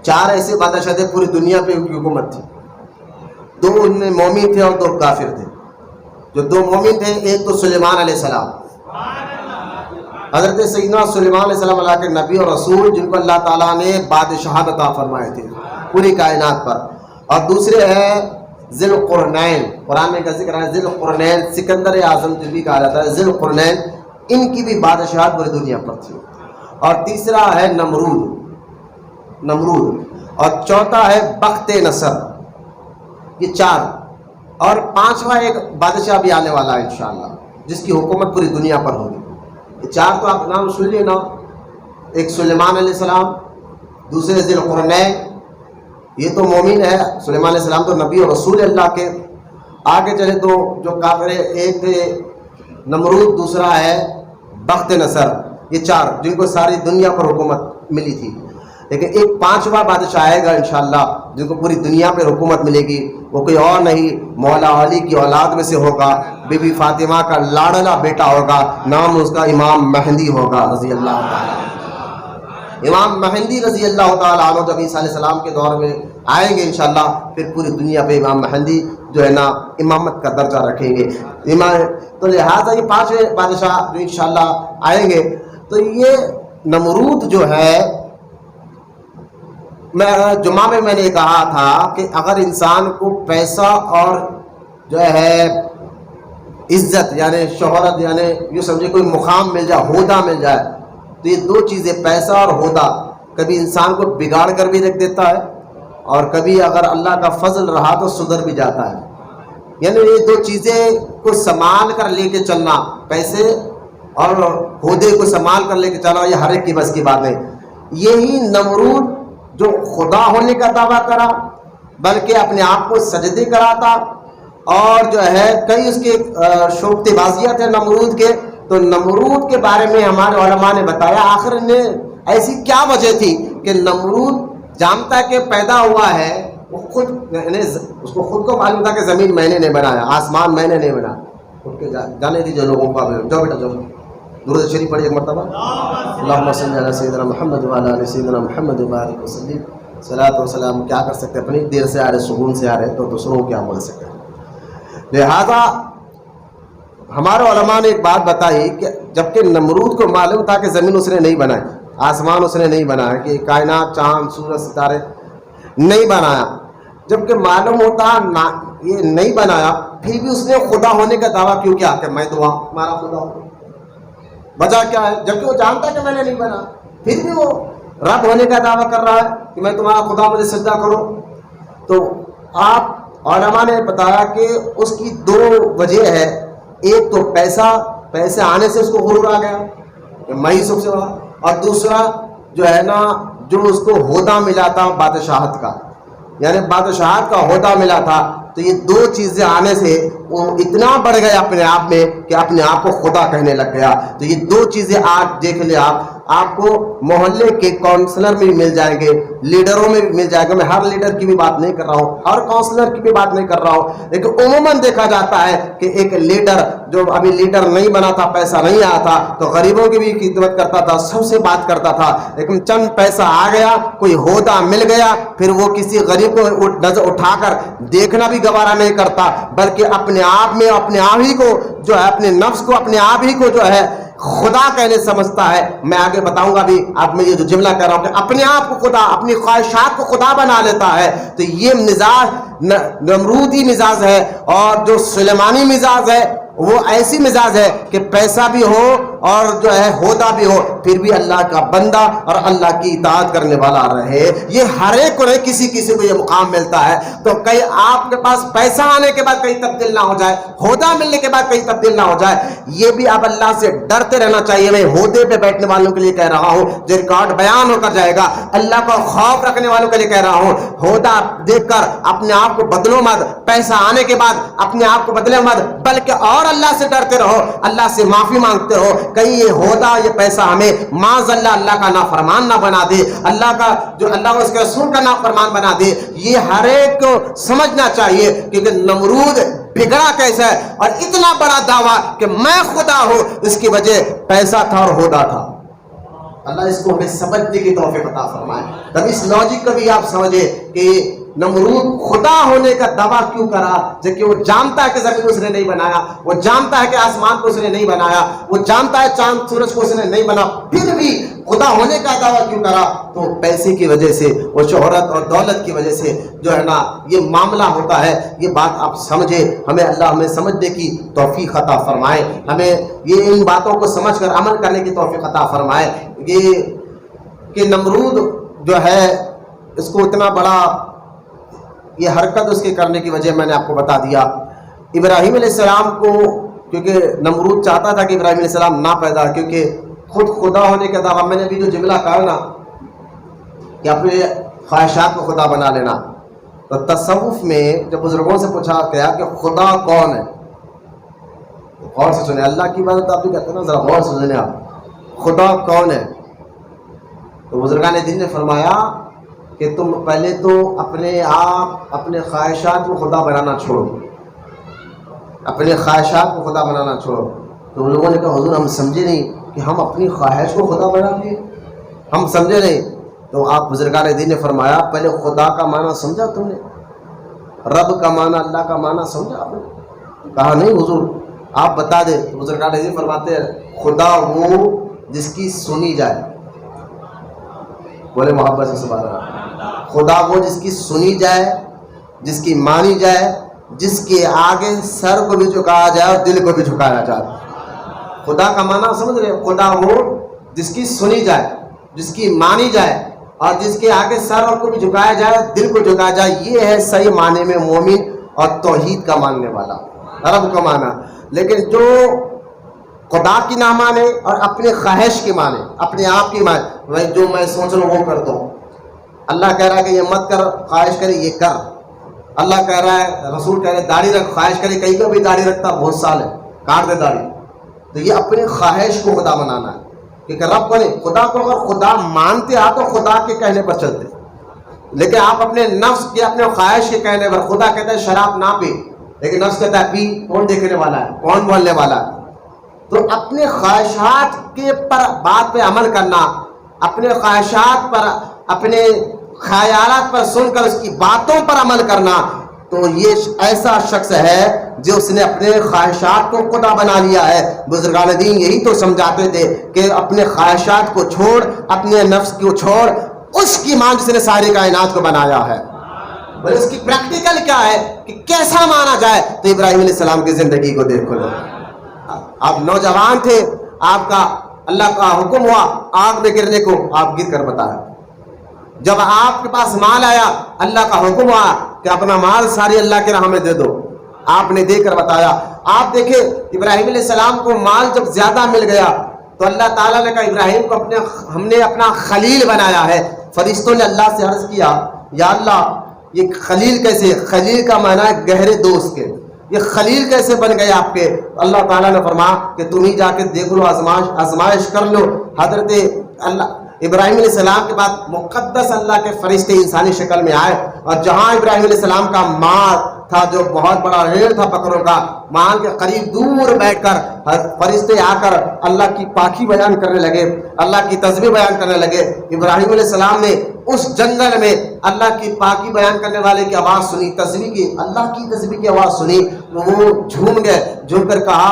4 ایسے بادشاہ تھے پوری دنیا پہ ان کی حکومت تھی. 2 ان میں مومن تھے اور 2 کافر تھے. جو 2 مومن تھے، ایک تو سلیمان علیہ السلام، حضرت سیدنا سلیمان علیہ السلام اللہ کے نبی اور رسول، جن کو اللہ تعالیٰ نے بادشاہت عطا فرمائے تھے پوری کائنات پر. اور دوسرے ہیں ذی القرنین، قرآن میں کا ذکر ہے ذی القرنین، سکندر اعظم جو بھی کہا جاتا ہے ذی القرنین، ان کی بھی بادشاہت پوری دنیا پر تھی. اور تیسرا ہے نمرود، اور چوتھا ہے بخت نصر. یہ 4، اور 5واں ایک بادشاہ بھی آنے والا ہے انشاءاللہ، جس کی حکومت پوری دنیا پر ہوگی. یہ 4 تو آپ نام سن لینا، ایک سلیمان علیہ السلام، دوسرے ذی القرنین، یہ تو مومن ہے، سلیمان علیہ السلام تو نبی اور رسول اللہ کے. آگے چلے تو جو کافر ہے، ایک تھے نمرود، دوسرا ہے بخت نصر. یہ 4 جن کو ساری دنیا پر حکومت ملی تھی. لیکن ایک 5واں بادشاہ آئے گا انشاءاللہ جن کو پوری دنیا پہ حکومت ملے گی. وہ کوئی اور نہیں، مولا علی کی اولاد میں سے ہوگا، بی بی فاطمہ کا لاڈلا بیٹا ہوگا، نام اس کا امام مہدی ہوگا رضی اللہ تعالیٰ. امام مہدی رضی اللہ تعالیٰ عنہ جب عیسیٰ علیہ السلام کے دور میں آئیں گے انشاءاللہ، پھر پوری دنیا پہ امام مہدی جو ہے نا امامت کا درجہ رکھیں گے. تو لہٰذا یہ 5 بادشاہ جو انشاءاللہ آئیں گے، تو یہ نمرود جو ہے، جمعہ میں نے کہا تھا کہ اگر انسان کو پیسہ اور جو ہے عزت یعنی شہرت، یعنی یوں سمجھے کوئی مقام مل جائے، عہدہ مل جائے، تو یہ 2 چیزیں پیسہ اور عہدہ کبھی انسان کو بگاڑ کر بھی رکھ دیتا ہے، اور کبھی اگر اللہ کا فضل رہا تو سدھر بھی جاتا ہے. یعنی یہ 2 چیزیں کو سنبھال کر لے کے چلنا، پیسے اور عہدے کو سنبھال کر لے کے چلنا، یہ ہر ایک کی بس کی بات ہے. یہی نمرود جو خدا ہونے کا دعویٰ کرا، بلکہ اپنے آپ کو سجدے کراتا، اور جو ہے کئی اس کے شوکت بازیاں تھے نمرود کے. تو نمرود کے بارے میں ہمارے علماء نے بتایا آخر نے ایسی کیا وجہ تھی کہ نمرود جانتا کہ پیدا ہوا ہے، وہ خود یعنی اس کو خود کو معلوم تھا کہ زمین میں نے نہیں بنایا، آسمان میں نے نہیں بنایا. اٹھ کے جانے دیجیے لوگوں کو، جاؤ بیٹا جاؤ، درود شریف پڑھیے ایک مرتبہ. اللہم صلی علی سیدنا محمد وعلی آل سیدنا محمد وبارک وسلم. صلاۃ و سلام کیا کر سکتے، اپنی دیر سے آ رہے، سکون سے آ رہے، تو دوسروں کو کیا بول سکتے ہیں. لہذا ہمارے علماء نے ایک بات بتائی کہ جبکہ نمرود کو معلوم تھا کہ زمین اس نے نہیں بنائی، آسمان اس نے نہیں بنایا، کہ کائنات، چاند، سورج، ستارے نہیں بنایا، جبکہ معلوم ہوتا یہ نہیں بنایا، پھر بھی اس نے خدا ہونے کا دعویٰ کیوں کیا کہ میں تو ہمارا خدا ہوں. وجہ کیا ہے؟ جبکہ وہ جانتا کہ میں نے نہیں بنا، پھر بھی وہ رب ہونے کا دعویٰ کر رہا ہے کہ میں تمہارا خدا، مجھے سجدہ کرو. تو آپ علماء نے بتایا کہ اس کی 2 وجہ ہے. ایک تو پیسے آنے سے اس کو غرور آ گیا کہ میں ہی سب سے بڑا، اور دوسرا جو ہے نا جو اس کو عہدہ ملا تھا بادشاہت کا، یعنی بادشاہت کا عہدہ ملا تھا، تو یہ 2 چیزیں آنے سے وہ اتنا بڑھ گیا اپنے آپ میں کہ اپنے آپ کو خدا کہنے لگ گیا. تو یہ 2 چیزیں آج دیکھ لیں آپ کو محلے کے کونسلر میں بھی مل جائیں گے، لیڈروں میں بھی مل جائے گا. میں ہر لیڈر کی بھی بات نہیں کر رہا ہوں، ہر کونسلر کی بھی بات نہیں کر رہا ہوں، لیکن عموماً دیکھا جاتا ہے کہ ایک لیڈر جو ابھی لیڈر نہیں بنا تھا، پیسہ نہیں آیا تھا، تو غریبوں کی بھی خدمت کرتا تھا، سب سے بات کرتا تھا. لیکن چند پیسہ آ گیا، کوئی عہدہ مل گیا، پھر وہ کسی غریب کو نظر اٹھا کر دیکھنا بھی گوارا نہیں کرتا، بلکہ اپنے آپ میں اپنے آپ ہی کو جو ہے، اپنے نفس کو اپنے آپ ہی کو جو ہے خدا کہنے سمجھتا ہے. میں آگے بتاؤں گا بھی، اب میں یہ جو جملہ کہہ رہا ہوں کہ اپنے آپ کو خدا، اپنی خواہشات کو خدا بنا لیتا ہے. تو یہ مزاج نمرودی مزاج ہے، اور جو سلیمانی مزاج ہے وہ ایسی مزاج ہے کہ پیسہ بھی ہو اور جو ہے عہدہ بھی ہو، پھر بھی اللہ کا بندہ اور اللہ کی اطاعت کرنے والا رہے. یہ ہر ایک کو نہیں، کسی کسی کو یہ مقام ملتا ہے. تو کئی آپ کے پاس پیسہ آنے کے بعد کہیں تبدیل نہ ہو جائے، عہدہ ملنے کے بعد کہیں تبدیل نہ ہو جائے. یہ بھی اب اللہ سے ڈرتے رہنا چاہیے. میں عہدے پہ بیٹھنے والوں کے لیے کہہ رہا ہوں، جو ریکارڈ بیان ہو کر جائے گا، اللہ کو خوف رکھنے والوں کے لیے کہہ رہا ہوں، عہدہ دیکھ کر اپنے آپ کو بدلو مت، پیسہ آنے کے بعد اپنے آپ کو بدلے مت، بلکہ اور اللہ سے ڈرتے رہو، اللہ سے معافی مانگتے ہو. کہیں یہ عہدہ یہ پیسہ ہمیں معاذ اللہ کا نافرمان نہ بنا دے، اللہ کا جو اللہ اس کے رسول کا نافرمان بنا دے۔ یہ ہر ایک کو سمجھنا چاہیے کہ نمرود بگڑا کیسا ہے، اور اتنا بڑا دعویٰ کہ میں خدا ہوں، اس کی وجہ پیسہ تھا اور عہدہ تھا۔ اللہ اس کو ہمیں سمجھنے کی توفیق عطا فرمائے۔ تب اس لاجک کو بھی آپ سمجھے کہ نمرود خدا ہونے کا دعویٰ کیوں کرا، جبکہ وہ جانتا ہے کہ زمین اس نے نہیں بنایا، وہ جانتا ہے کہ آسمان کو اس نے نہیں بنایا، وہ جانتا ہے چاند سورج کو اس نے نہیں بنا، پھر بھی خدا ہونے کا دعویٰ کیوں کرا؟ تو پیسے کی وجہ سے، وہ شہرت اور دولت کی وجہ سے جو ہے نا یہ معاملہ ہوتا ہے۔ یہ بات آپ سمجھے، ہمیں اللہ ہمیں سمجھنے کی توفیق عطا فرمائے، ہمیں یہ ان باتوں کو سمجھ کر عمل کرنے کی توفیق عطا فرمائے۔ یہ کہ نمرود جو ہے اس کو اتنا بڑا یہ حرکت اس کے کرنے کی وجہ میں نے آپ کو بتا دیا۔ ابراہیم علیہ السلام کو کیونکہ نمرود چاہتا تھا کہ ابراہیم علیہ السلام نہ پیدا، کیونکہ خود خدا ہونے کا دعویٰ، میں نے بھی جو جملہ کہا نا کہ اپنے خواہشات کو خدا بنا لینا، تو تصوف میں جب بزرگوں سے پوچھا گیا کہ خدا کون ہے، غور سے سنیں، اللہ کی عبادت آپ بھی کہتے ہیں نا، ذرا غور سے سنیں آپ، خدا کون ہے؟ تو بزرگان دین نے فرمایا کہ تم پہلے تو اپنے آپ اپنے خواہشات کو خدا بنانا چھوڑو، اپنے خواہشات کو خدا بنانا چھوڑو۔ تو ان لوگوں نے کہا حضور ہم سمجھے نہیں کہ ہم اپنی خواہش کو خدا بنا دیے، ہم سمجھے نہیں۔ تو آپ بزرگان دین نے فرمایا پہلے خدا کا معنی سمجھا تم نے، رب کا معنی اللہ کا معنی سمجھا آپ نے؟ کہا نہیں حضور آپ بتا دیں۔ تو بزرگان دین فرماتے ہیں خدا وہ جس کی سنی جائے، بولے محبت سے سبحان اللہ، خدا وہ جس کی سنی جائے، جس کی مانی جائے، جس کے آگے سر کو بھی جھکایا جائے اور دل کو بھی جھکایا جائے۔ خدا کا معنی سمجھ رہے؟ خدا وہ جس کی سنی جائے، جس کی مانی جائے اور جس کے آگے سر کو بھی جھکایا جائے، دل کو جھکایا جائے۔ یہ ہے صحیح معنی میں مومن اور توحید کا ماننے والا، رب کا معنی۔ لیکن جو خدا کی نہ مانے اور اپنے خواہش کی مانے، اپنے آپ کی مانے، میں جو میں سوچ رہا ہوں وہ کر دوں، اللہ کہہ رہا ہے کہ یہ مت کر، خواہش کرے یہ کر، اللہ کہہ رہا ہے، رسول کہہ رہے داڑھی رکھ، خواہش کرے، کہیں کا بھی داڑھی رکھتا بہت سال ہے، کاٹ دے داڑھی۔ تو یہ اپنی خواہش کو خدا بنانا ہے، کیونکہ رب کو نہیں، خدا کو اگر خدا مانتے آپ تو خدا کے کہنے پر چلتے، لیکن آپ اپنے نفس کے اپنے خواہش کے کہنے پر، خدا کہتا ہے شراب نہ پی، لیکن نفس کہتا ہے پی، کون دیکھنے والا ہے، کون بولنے والا ہے؟ تو اپنے خواہشات کے پر بات پہ عمل کرنا، اپنے خواہشات پر، اپنے خیالات پر سن کر اس کی باتوں پر عمل کرنا، تو یہ ایسا شخص ہے جو اس نے اپنے خواہشات کو خدا بنا لیا ہے۔ بزرگان دین یہی تو سمجھاتے تھے کہ اپنے خواہشات کو چھوڑ، اپنے نفس کو چھوڑ، اس کی مان جس نے ساری کائنات کو بنایا ہے۔ اس کی پریکٹیکل کیا ہے کہ کیسا مانا جائے؟ تو ابراہیم علیہ السلام کی زندگی کو دیکھو لو، آپ نوجوان تھے، آپ کا اللہ کا حکم ہوا آگ میں گرنے کو، آپ گر کر بتایا۔ جب آپ کے پاس مال آیا، اللہ کا حکم ہوا کہ اپنا مال ساری اللہ کے راہ میں دے دو، آپ نے دے کر بتایا۔ آپ دیکھیں ابراہیم علیہ السلام کو مال جب زیادہ مل گیا تو اللہ تعالیٰ نے کہا ابراہیم کو ہم نے اپنا خلیل بنایا ہے۔ فرشتوں نے اللہ سے عرض کیا یا اللہ یہ خلیل کیسے؟ خلیل کا معنی ہے گہرے دوست کے، یہ خلیل کیسے بن گئے آپ کے؟ اللہ تعالیٰ نے فرمایا کہ تم ہی جا کے دیکھ لو، آزمائش کر لو۔ حضرت اللہ ابراہیم علیہ السلام کے بعد مقدس اللہ کے فرشتے انسانی شکل میں آئے، اور جہاں ابراہیم علیہ السلام کا مال تھا، جو بہت بڑا ریڑھ تھا بکروں کا، مال کے قریب دور بیٹھ کر فرشتے آ کر اللہ کی پاکی بیان کرنے لگے، اللہ کی تسبیح بیان کرنے لگے۔ ابراہیم علیہ السلام نے اس جنگل میں اللہ کی پاکی بیان کرنے والے کی آواز سنی، تسبیح کی، اللہ کی تسبیح کی آواز سنی، وہ جھوم گئے، جھوم کر کہا،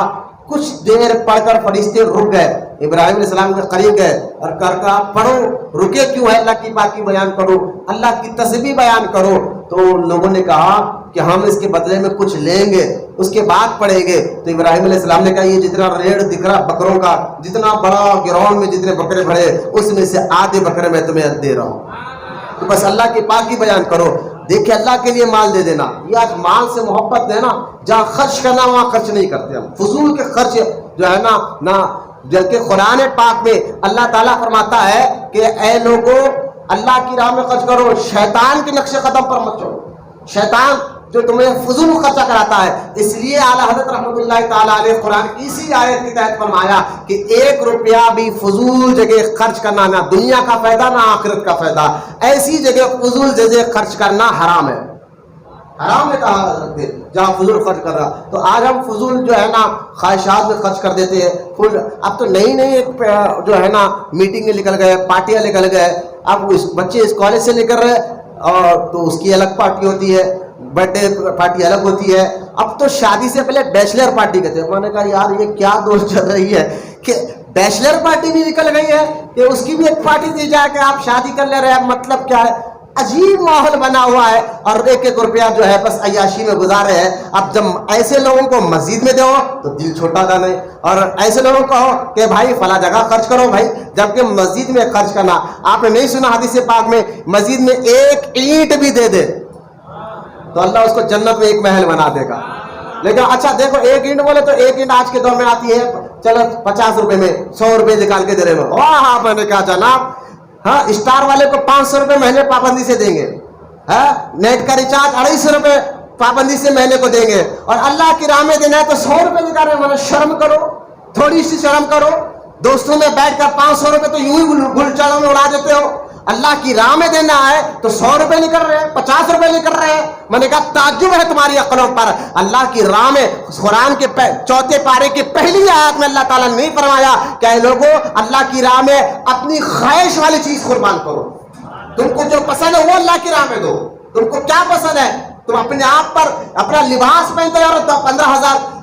کچھ دیر پڑھ کر فرشتے رک گئے، ابراہیم علیہ السلام کے قریب گئے اور کہا پڑھو، رکے کیوں ہے؟ اللہ کی پاکی بیان کرو، اللہ کی تسبیح بیان کرو۔ تو لوگوں نے کہا کہ ہم اس کے بدلے میں کچھ لیں گے، اس کے بعد پڑھیں گے۔ تو ابراہیم علیہ السلام نے کہا یہ جتنا ریڑھ دکھ رہا بکروں کا، جتنا بڑا گراؤنڈ میں جتنے بکرے بھرے، اس میں سے آدھے بکرے میں تمہیں دے رہا ہوں، تو بس اللہ کی پاکی بیان کرو۔ دیکھیں اللہ کے لیے مال دے دینا، یہ آج مال سے محبت دینا، جہاں خرچ کرنا وہاں خرچ نہیں کرتے ہم، فضول کے خرچ جو ہے نا جبکہ قرآن پاک میں اللہ تعالیٰ فرماتا ہے کہ اے لوگوں اللہ کی راہ میں خرچ کرو، شیطان کے نقش قدم پر مت چلو۔ شیطان جو تمہیں فضول خرچہ کراتا ہے. اس لیے اعلیٰ حضرت رحمۃ اللہ تعالیٰ علیہ قرآن اسی آیت کے تحت فرمایا کہ 1 روپیہ بھی فضول جگہ خرچ کرنا، نہ دنیا کا فائدہ نہ آخرت کا فائدہ، ایسی جگہ فضول جگہ خرچ کرنا حرام ہے. حرام ہے کہا حضرت نے جہاں فضول خرچ کر رہا. تو آج ہم فضول جو ہے نا خواہشات میں خرچ کر دیتے ہیں. اب تو نئی نئی جو ہے نا میٹنگیں نکل گئے، پارٹیاں نکل گئے. اب بچے اس کالج سے نکل رہے اور تو اس کی الگ پارٹی ہوتی ہے، برتھ ڈے پارٹی الگ ہوتی ہے. اب تو شادی سے پہلے بیچلر پارٹی کہتے ہیں. میں نے کہا یار یہ کیا دوست چل رہی ہے کہ بیچلر پارٹی بھی نکل گئی ہے کہ اس کی بھی ایک پارٹی دی جائے کہ آپ شادی کر لے رہے ہیں. مطلب کیا ہے؟ عجیب ماحول بنا ہوا ہے اور 1 روپیہ جو ہے بس عیاشی میں گزار رہے ہیں. اب جب ایسے لوگوں کو مسجد میں دو تو دل چھوٹا تھا نہیں، اور ایسے لوگوں کو کہو کہ بھائی فلاں جگہ خرچ کرو بھائی، جبکہ مسجد میں خرچ کرنا. آپ نے نہیں سنا حدیث پاک میں مسجد میں 1 اینٹ بھی دے دے تو اللہ اس کو جنت میں 1 محل بنا دے گا. لیکن اچھا دیکھو 1 اینٹ بولے تو 1 اینٹ آج کے دور میں آتی ہے چلو 50 روپے میں، 100 روپے نکال کے دے رہے ہو. ہاں میں نے کہا جناب ہاں اسٹار والے کو 500 روپے مہینے پابندی سے دیں گے، نیٹ کا ریچارج 250 روپے پابندی سے مہینے کو دیں گے، اور اللہ کی راہ میں دینا ہے تو 100 روپے نکال رہے ہیں. شرم کرو، تھوڑی سی شرم کرو. دوستوں میں بیٹھ کر 500 روپے تو یوں ہی گلچڑوں میں اڑا دیتے ہو. اللہ کی راہ میں دینا ہے تو 100 روپے نکل رہے ہیں، 50 روپے نکل رہے ہیں. میں نے کہا تعجب ہے تمہاری عقلوں پر. اللہ کی راہ میں قرآن کے 4 پارے کی پہلی آیت میں اللہ تعالیٰ نے نہیں فرمایا کہ اے لوگوں اللہ کی راہ میں اپنی خواہش والی چیز قربان کرو. تم کو جو پسند ہے وہ اللہ کی راہ میں دو. تم کو کیا پسند ہے؟ تم اپنے آپ پر اپنا لباس پہنتے ہو تو 15,000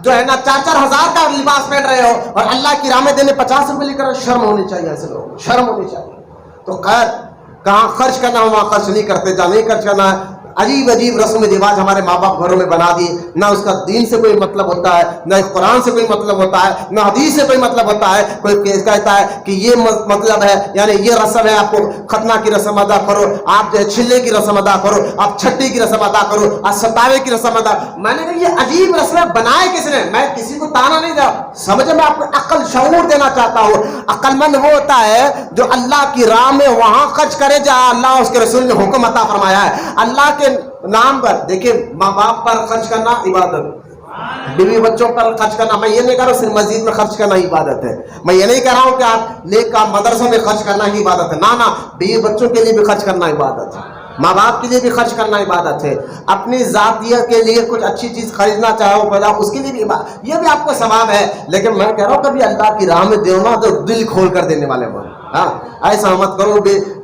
جو ہے نا 4,000 کا لباس پہن رہے ہو اور اللہ کی راہ میں دینے 50 روپے لے کر. شرم ہونی چاہیے ایسے لوگوں کو، شرم ہونی چاہیے. تو خیر کہاں خرچ کرنا ہو وہاں خرچ نہیں کرتے، جہاں نہیں خرچ کرنا ہے. عجیب عجیب رسم و رواج ہمارے ماں باپ گھروں میں بنا دی. نہ اس کا دین سے کوئی مطلب ہوتا ہے، نہ قرآن سے کوئی مطلب ہوتا ہے، نہ حدیث سے کوئی مطلب ہوتا ہے. کوئی کہتا ہے کہ یہ مطلب ہے، یعنی یہ رسم ہے، آپ کو ختنہ کی رسم ادا کرو، آپ جو ہے چھلے کی رسم ادا کرو، آپ چھٹی کی رسم ادا کرو، آپ ستاوے کی رسم ادا. میں نے کہا یہ عجیب رسمیں بنائے کس نے؟ میں کسی کو تانا نہیں دیا، سمجھ میں آپ کو عقل شعور دینا چاہتا ہوں. عقل مند وہ ہوتا ہے جو اللہ کی راہ میں وہاں خرچ کرے جہاں اللہ اس کے رسول نے حکم عطا فرمایا ہے. اللہ کے نام پر دیکھیں، ماں باپ پر خرچ کرنا عبادت، بیوی بچوں پر خرچ کرنا. میں یہ نہیں کہہ رہا ہوں صرف مسجد میں خرچ کرنا ہی عبادت ہے. میں یہ نہیں کہہ رہا ہوں کہ آپ نیک کام مدرسوں میں خرچ کرنا ہی عبادت ہے. نہ بیوی بچوں کے لیے بھی خرچ کرنا عبادت ہے، ماں باپ کے لیے بھی خرچ کرنا عبادت ہے. اپنی ذاتیت کے لیے کچھ اچھی چیز خریدنا چاہو پیدا اس کے لیے بھی عبادت، یہ بھی آپ کو ثواب ہے. لیکن میں کہہ رہا ہوں کبھی اللہ کی راہ میں دینا تو دل کھول کر دینے والے بن. ہاں ایسا مت کرو.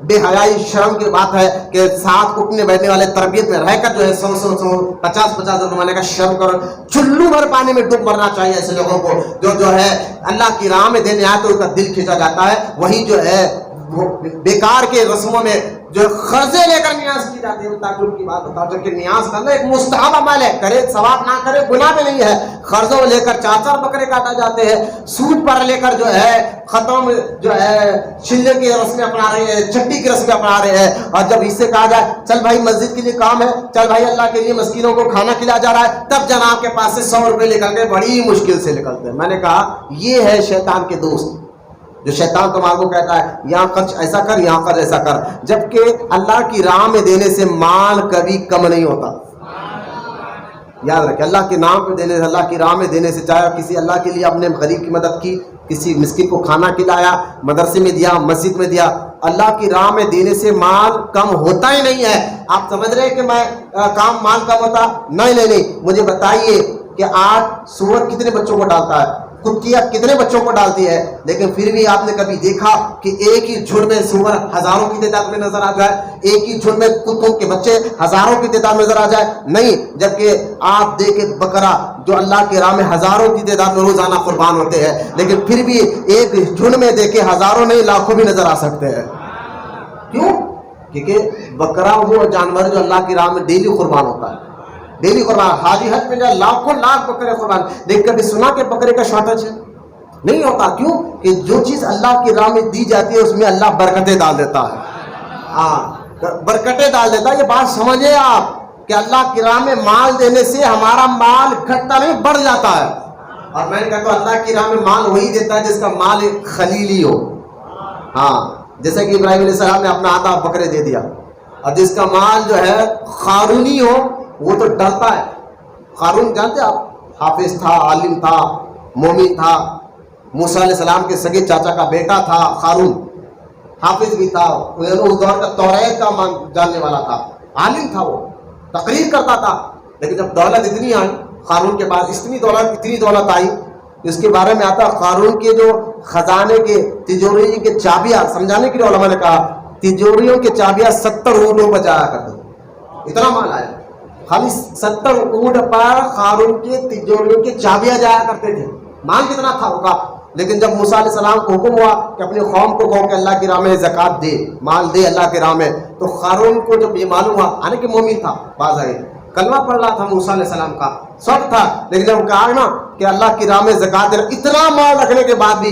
بے حیائی شرم کی بات ہے کہ ساتھ اٹھنے بیٹھنے والے تربیت میں رہ کر جو ہے 100 50 روپے کا شرم کرو. چلو بھر پانی میں ڈوب مرنا چاہیے ایسے لوگوں کو جو ہے اللہ کی راہ میں دینے آئے تو ان کا دل کھینچا جاتا ہے. وہی جو ہے بیکار کے رسموں میں جو قرضے لے کر نیاز کی جاتی ہے. تعجب کی بات بتاؤ جبکہ نیاز کرنا ایک مستحب عمل ہے، کرے ثواب نہ کرے گناہ بھی نہیں ہے. قرضوں لے کر 4 بکرے کاٹا جاتے ہیں، سود پر لے کر جو ہے ختم جو ہے چھلے کی رسمیں اپنا رہے ہیں، چھٹی کی رسمیں اپنا رہے ہیں. اور جب اس سے کہا جائے چل بھائی مسجد کے لیے کام ہے، چل بھائی اللہ کے لیے مسکینوں کو کھانا کھلایا جا رہا ہے، تب جناب کے پاس سے 100 روپے نکل کے بڑی مشکل سے نکلتے ہیں. میں نے کہا یہ ہے شیطان کے دوست، جو شیطان تمہارے کو کہتا ہے یہاں خرچ ایسا کر، یہاں خرچ ایسا کر. جبکہ اللہ کی راہ میں دینے سے مال کبھی کم نہیں ہوتا. یاد رکھیں اللہ کے نام پہ دینے سے، اللہ کی راہ میں دینے سے، چاہے کسی اللہ کے لیے اپنے غریب کی مدد کی، کسی مسکین کو کھانا کھلایا، مدرسے میں دیا، مسجد میں دیا، اللہ کی راہ میں دینے سے مال کم ہوتا ہی نہیں ہے. آپ سمجھ رہے ہیں کہ میں کام مال کم ہوتا؟ نہیں. مجھے بتائیے کہ آج سور کتنے بچوں کو ڈالتا ہے، کتیاں کتنے بچوں کو ڈالتی ہے، لیکن پھر بھی آپ نے کبھی دیکھا کہ ایک ہی جھنڈ میں سور ہزاروں کی تعداد میں نظر آ جائے، ایک ہی جھنڈ میں کتوں کے بچے ہزاروں کی تعداد میں نظر آ جائے؟ نہیں. جبکہ آپ دیکھیں بکرا جو اللہ کے راہ میں ہزاروں کی تعداد میں روزانہ قربان ہوتے ہیں، لیکن پھر بھی ایک جھنڈ میں دیکھیں ہزاروں نہیں لاکھوں بھی نظر آ سکتے ہیں. کیوں؟ کیونکہ بکرا وہ جانور جو اللہ کی راہ میں ڈیلی قربان ہوتا ہے، ڈیلی قربان. حاجی حج میں جائے لاکھوں لاکھ بکرے قربان، لیکن کبھی سنا کہ بکرے کا شارٹیج ہے؟ نہیں ہوتا. کیوں؟ کہ جو چیز اللہ کی راہ میں دی جاتی ہے اس میں اللہ برکتیں ڈال دیتا ہے. ہاں برکتیں ڈال دیتا ہے. یہ بات سمجھے آپ کہ اللہ کی راہ میں مال دینے سے ہمارا مال گھٹتا نہیں بڑھ جاتا ہے. اور میں نے کہا تو اللہ کی راہ میں مال وہی دیتا ہے جس کا مال ایک خلیلی ہو. ہاں جیسے کہ ابراہیم علیہ السلام نے اپنا آدھا بکرے دے دیا، اور جس کا مال جو ہے خارونی ہو وہ تو ڈرتا ہے. قارون جانتے آپ، حافظ تھا، عالم تھا، مومن تھا، موسیٰ علیہ السلام کے سگے چاچا کا بیٹا تھا قارون، حافظ بھی تھا، اس دور کا توریت کا جاننے والا تھا، عالم تھا، وہ تقریر کرتا تھا. لیکن جب دولت اتنی آئی قارون کے پاس، اتنی دولت آئی، اس کے بارے میں آتا قارون کے جو خزانے کے تجوری کے چابیاں، سمجھانے کے لیے علماء نے کہا تجوریوں کے چابیاں 70 اونٹوں پر جایا کرتے تھے. اتنا مال آیا، خالی 70 اونٹ پر قارون کے تجوریوں کے چابیاں جایا کرتے تھے. مال کتنا تھا ہوگا. لیکن جب موسیٰ علیہ السلام کو حکم ہوا کہ اپنی قوم کو کہو کہ اللہ کی راہ میں زکوٰۃ دے، مال دے اللہ کی راہ میں، تو قارون کو جب یہ معلوم ہوا، یعنی کہ مومن تھا، باز آئے کلمہ پڑھ رہا تھا موسیٰ علیہ السلام کا، سب تھا، لیکن جب کہا نا کہ اللہ کی راہ میں زکوٰۃ دینا، اتنا مال رکھنے کے بعد بھی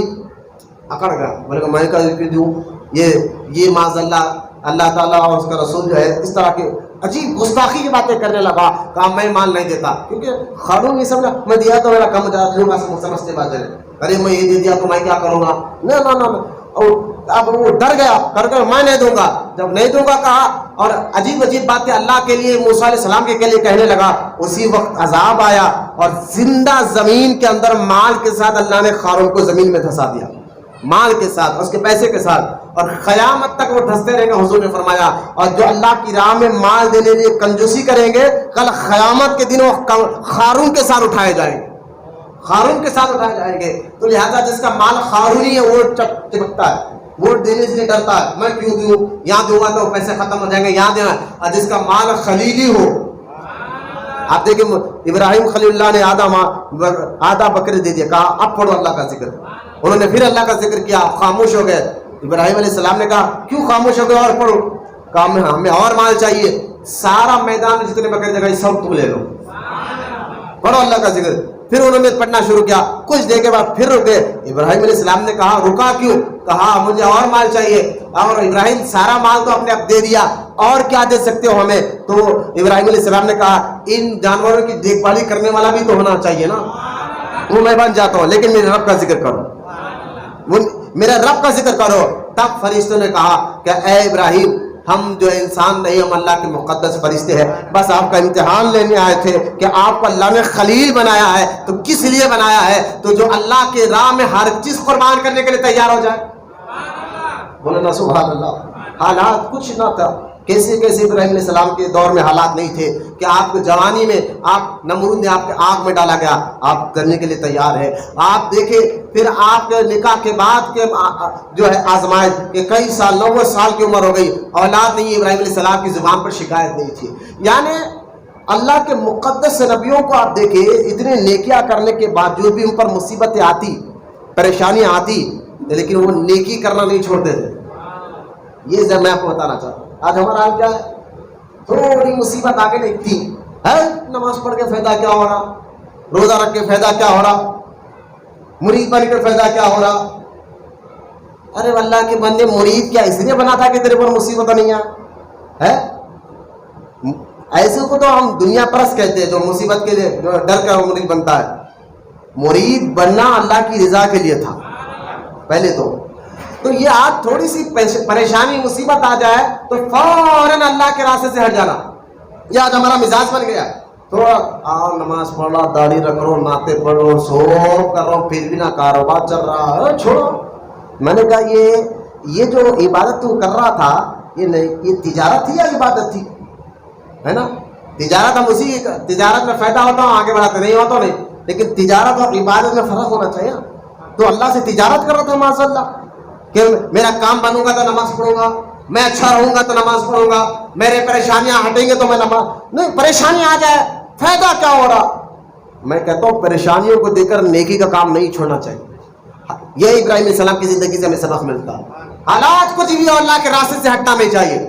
اکڑ گیا. بولے کہ میں کہا دوں، یہ معاذ اللہ تعالیٰ اور اس کا رسول جو ہے اس طرح کے عجیب گستاخی کی باتیں کرنے لگا. کہا میں مال نہیں دیتا، کیونکہ قارون نہیں سمجھا میں دیا تو میرا کم جاتا، لوگ سمجھتے بات ہے، ارے میں یہ دے دیا تو میں کیا کروں گا، نہ. اب وہ ڈر گیا، کر میں نہیں دوں گا. جب نہیں دوں گا کہا اور عجیب باتیں اللہ کے لیے موسیٰ علیہ السلام کے لیے کہنے لگا. اسی وقت عذاب آیا اور زندہ زمین کے اندر مال کے ساتھ اللہ نے قارون کو زمین میں دھسا دیا، مال کے ساتھ، اس کے پیسے کے ساتھ، اور قیامت تک وہ دھستے رہیں گے. حضور نے فرمایا اور جو اللہ کی راہ میں مال دینے کے لیے کنجوسی کریں گے، کل قیامت کے دن وہ قارون کے ساتھ اٹھائے جائیں گے، قارون کے ساتھ اٹھائے جائیں گے. تو لہذا جس کا مال قارونی ہے وہ چپکتا ہے، ووٹ دینے سے ڈرتا ہے، میں کیوں دوں، یہاں دوں گا تو پیسے ختم ہو جائیں گے، یہاں دینا. اور جس کا مال خلیلی ہو، آپ دیکھیں ابراہیم خلیل اللہ نے آدھا بکرے دے دیا، کہا اب پڑھو اللہ کا ذکر. انہوں نے پھر اللہ کا ذکر کیا، خاموش ہو گئے. ابراہیم علیہ السلام نے کہا کیوں خاموش ہو گئے، اور پڑھو. کہا ہمیں اور مال چاہیے، سارا میدان میں جتنے بکرے جگہ سب تم لے لو، پڑھو اللہ کا ذکر. پھر انہوں نے پڑھنا شروع کیا، کچھ دیر کے بعد پھر رکے. ابراہیم علیہ السلام نے کہا رکا کیوں، کہا مجھے اور مال چاہیے. اور ابراہیم سارا مال تو اپنے اب دے دیا، اور کیا دے سکتے ہو ہمیں. تو ابراہیم علیہ السلام نے کہا ان جانوروں کی دیکھ بھال کرنے والا بھی تو ہونا چاہیے نا، وہ میں بن جاتا ہوں، لیکن میرے رب کا ذکر کرو، میرے رب کا ذکر کرو. تب فرشتوں نے کہا کہ اے ابراہیم ہم جو انسان نہیں، ہم اللہ کے مقدس فرشتے ہیں، بس آپ کا امتحان لینے آئے تھے کہ آپ کو اللہ نے خلیل بنایا ہے تو کس لیے بنایا ہے، تو جو اللہ کے راہ میں ہر چیز قربان کرنے کے لیے تیار ہو جائے. بولے نا سبحان اللہ. حالات کچھ نہ تھا، کیسے ابراہیم علیہ السلام کے دور میں حالات نہیں تھے کہ آپ کو جوانی میں آپ نمرود نے آپ کے آگ میں ڈالا گیا، آپ کرنے کے لیے تیار ہے. آپ دیکھیں پھر آپ کے نکاح کے بعد کے جو ہے آزمائش کہ کئی سال 90 سال کی عمر ہو گئی، اولاد نہیں. ابراہیم علیہ السلام کی زبان پر شکایت نہیں تھی. یعنی اللہ کے مقدس نبیوں کو آپ دیکھیں، اتنے نیکیاں کرنے کے باوجود بھی ان پر مصیبتیں آتی، پریشانیاں آتی، لیکن وہ نیکی کرنا نہیں چھوڑتے تھے. یہ میں آپ کو بتانا چاہتا ہوں. آج ہمارا حال کیا ہے، تھوڑی مصیبت آگے نہیں تھی ہے، نماز پڑھ کے فائدہ کیا ہو رہا، روزہ رکھ کے فائدہ کیا ہو رہا، مرید بن کے فائدہ کیا ہو رہا. ارے اللہ کے بندے، مرید کیا اس لیے بنا تھا کہ تیرے پر مصیبت نہیں ہے؟ ایسے کو تو ہم دنیا پرست کہتے ہیں، جو مصیبت کے لیے ڈر کر مرید بنتا ہے. مرید بننا اللہ کی رضا کے لیے تھا پہلے تو یہ آج تھوڑی سی پریشانی مصیبت آ جائے تو فوراً اللہ کے راستے سے ہٹ جانا. یہ آج ہمارا مزاج بن گیا. تھوڑا آؤ نماز پڑھ رہا، داڑھی رکھ رہو، ناطے پڑھ رہو، سوب کر رہا ہوں، پھر بھی نہ کاروبار چل رہا ہے، چھوڑو. میں نے کہا یہ جو عبادت تو کر رہا تھا، یہ نہیں، یہ تجارت تھی یا عبادت تھی؟ ہے نا، تجارت ہم اسی تجارت میں فائدہ ہوتا ہوں آگے بڑھاتے نہیں ہوتا نہیں، لیکن تجارت اور عبادت میں فرق ہونا چاہیے. تو اللہ سے تجارت کر رہا تھا ماشاء اللہ کہ میرا کام بنوں گا تو نماز پڑھوں گا، میں اچھا رہوں گا تو نماز پڑھوں گا، میرے پریشانیاں ہٹیں گے تو میں نماز نہیں. پریشانیاں آ جائے فائدہ کیا ہو رہا. میں کہتا ہوں پریشانیوں کو دیکھ کر نیکی کا کام نہیں چھوڑنا چاہیے. یہ ابراہیم علیہ السلام کی زندگی سے ہمیں سبق ملتا ہے. حالات کچھ بھی اللہ کے راستے سے ہٹنا نہیں چاہیے.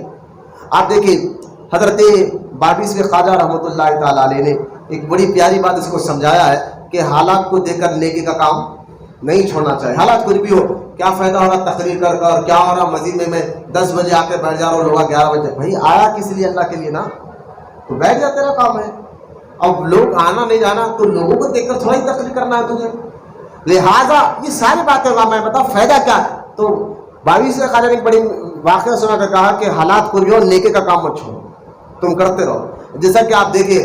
آپ دیکھیں حضرت 22ویں خواجہ رحمۃ اللہ تعالی علیہ نے ایک بڑی پیاری بات اس کو سمجھایا ہے کہ حالات کو دیکھ کر نیکی کا کام نہیں چھوڑنا چاہیے. حالات کچھ بھی ہو، کیا فائدہ ہو رہا تقریر کر کر، کیا ہو رہا مسجد میں 10 بجے آ کے بیٹھ جا رہا ہوں، لوگ 11 بجے. بھائی آیا کس لیے؟ اللہ کے لیے نا، تو بیٹھ جا، تیرا کام ہے. اب لوگ آنا نہیں جانا تو لوگوں کو دیکھ کر تھوڑا ہی تقریر کرنا ہے تجھے. لہٰذا یہ ساری باتیں میں بتا فائدہ کیا. تو 22ویں خواجہ نے ایک بڑی واقعہ سنا کر کہا کہ حالات کو بھی ہو، نیکی کا کام مت چھوڑو، تم کرتے رہو. جیسا کہ آپ دیکھیں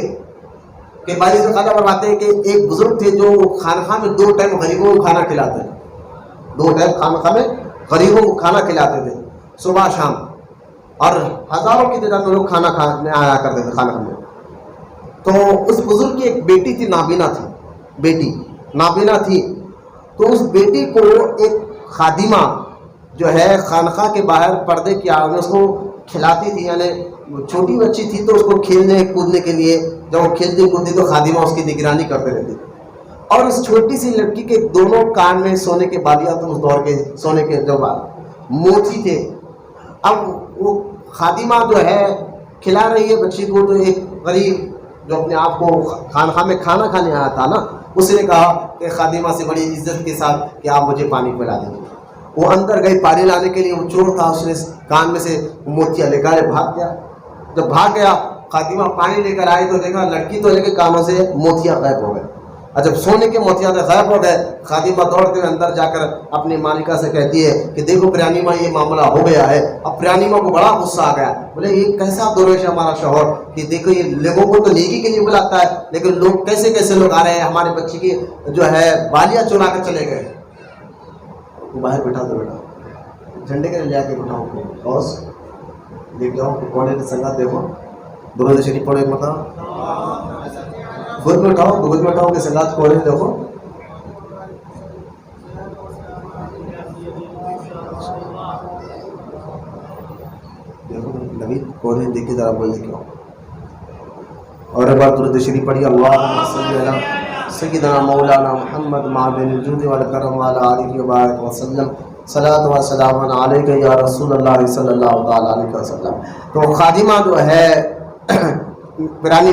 کہ بھائی سے خاطہ فرماتے ہیں کہ ایک بزرگ تھے جو خانقاہ میں 2 ٹائم غریبوں کو کھانا کھلاتے تھے، 2 ٹائم خانقاہ میں غریبوں کو کھانا کھلاتے تھے صبح شام، اور ہزاروں کی تعداد میں لوگ کھانا کھانے آیا کرتے تھے خانقاہ میں۔ تو اس بزرگ کی ایک بیٹی تھی، نابینا تھی، بیٹی نابینا تھی، تو اس بیٹی کو ایک خادمہ جو ہے خانقاہ کے باہر پردے کی آڑ میں اس کو کھلاتی تھی، یعنی چھوٹی بچی تھی تو اس کو کھیلنے کودنے کے لیے جب وہ کھیلتی کودتی تو خادمہ اس کی نگرانی کرتے رہتے، اور اس چھوٹی سی لڑکی کے دونوں کان میں سونے کے بالیاں تو اس دور کے سونے کے جو موتی تھے۔ اب وہ خادمہ جو ہے کھلا رہی ہے بچی کو، تو ایک غریب جو اپنے آپ کو خانقاہ میں کھانا کھانے آیا تھا نا، اس نے کہا کہ خادمہ سے بڑی عزت کے ساتھ کہ آپ مجھے پانی پلا دیں۔ وہ اندر گئی پانی لانے کے لیے، وہ چور تھا، اس نے کان میں سے موتیاں لے کر بھاگ گیا۔ جب بھاگ گیا خادمہ پانی لے کر آئی تو دیکھا لڑکی تو لے کے کانوں سے موتیاں غائب ہو گئے، اور جب سونے کے موتیاں غائب ہو گئے خادمہ دوڑتے ہوئے اندر جا کر اپنی مالکہ سے کہتی ہے کہ دیکھو پرانی ماں یہ معاملہ ہو گیا ہے۔ اب پرانی ماں کو بڑا غصہ آ گیا، بولے یہ کیسا درویش ہے ہمارا شوہر کہ دیکھو یہ لوگوں کو تو نیکی کے لیے بلاتا ہے، لیکن لوگ کیسے کیسے لوگ آ رہے ہیں ہمارے بچی کی جو ہے بالیاں چرا کے چلے گئے۔ باہر بٹھا دو بیٹا، جھنڈے کے لے کے بٹھاؤ، بوس لے جاؤ، کونے کے سنگات دیکھو، درود شریف پڑھو ایک مرتبہ، خود میں اٹھاؤ، خود میں اٹھاؤ کے سنگات کونے دیکھو۔ دیکھو نبی کونے دیکھے ذرا بول دیکھو، اور ایک بار درود شریف پڑھیے، اللہم صلی علی سیدنا مولانا محمد معدن الجود والکرم وعلی آلہ وبارک وسلم، صلاۃ و سلام علیک یا رسول اللہ صلی اللہ تعالیٰ علیہ وسلم۔ تو خادمہ جو ہے پرانی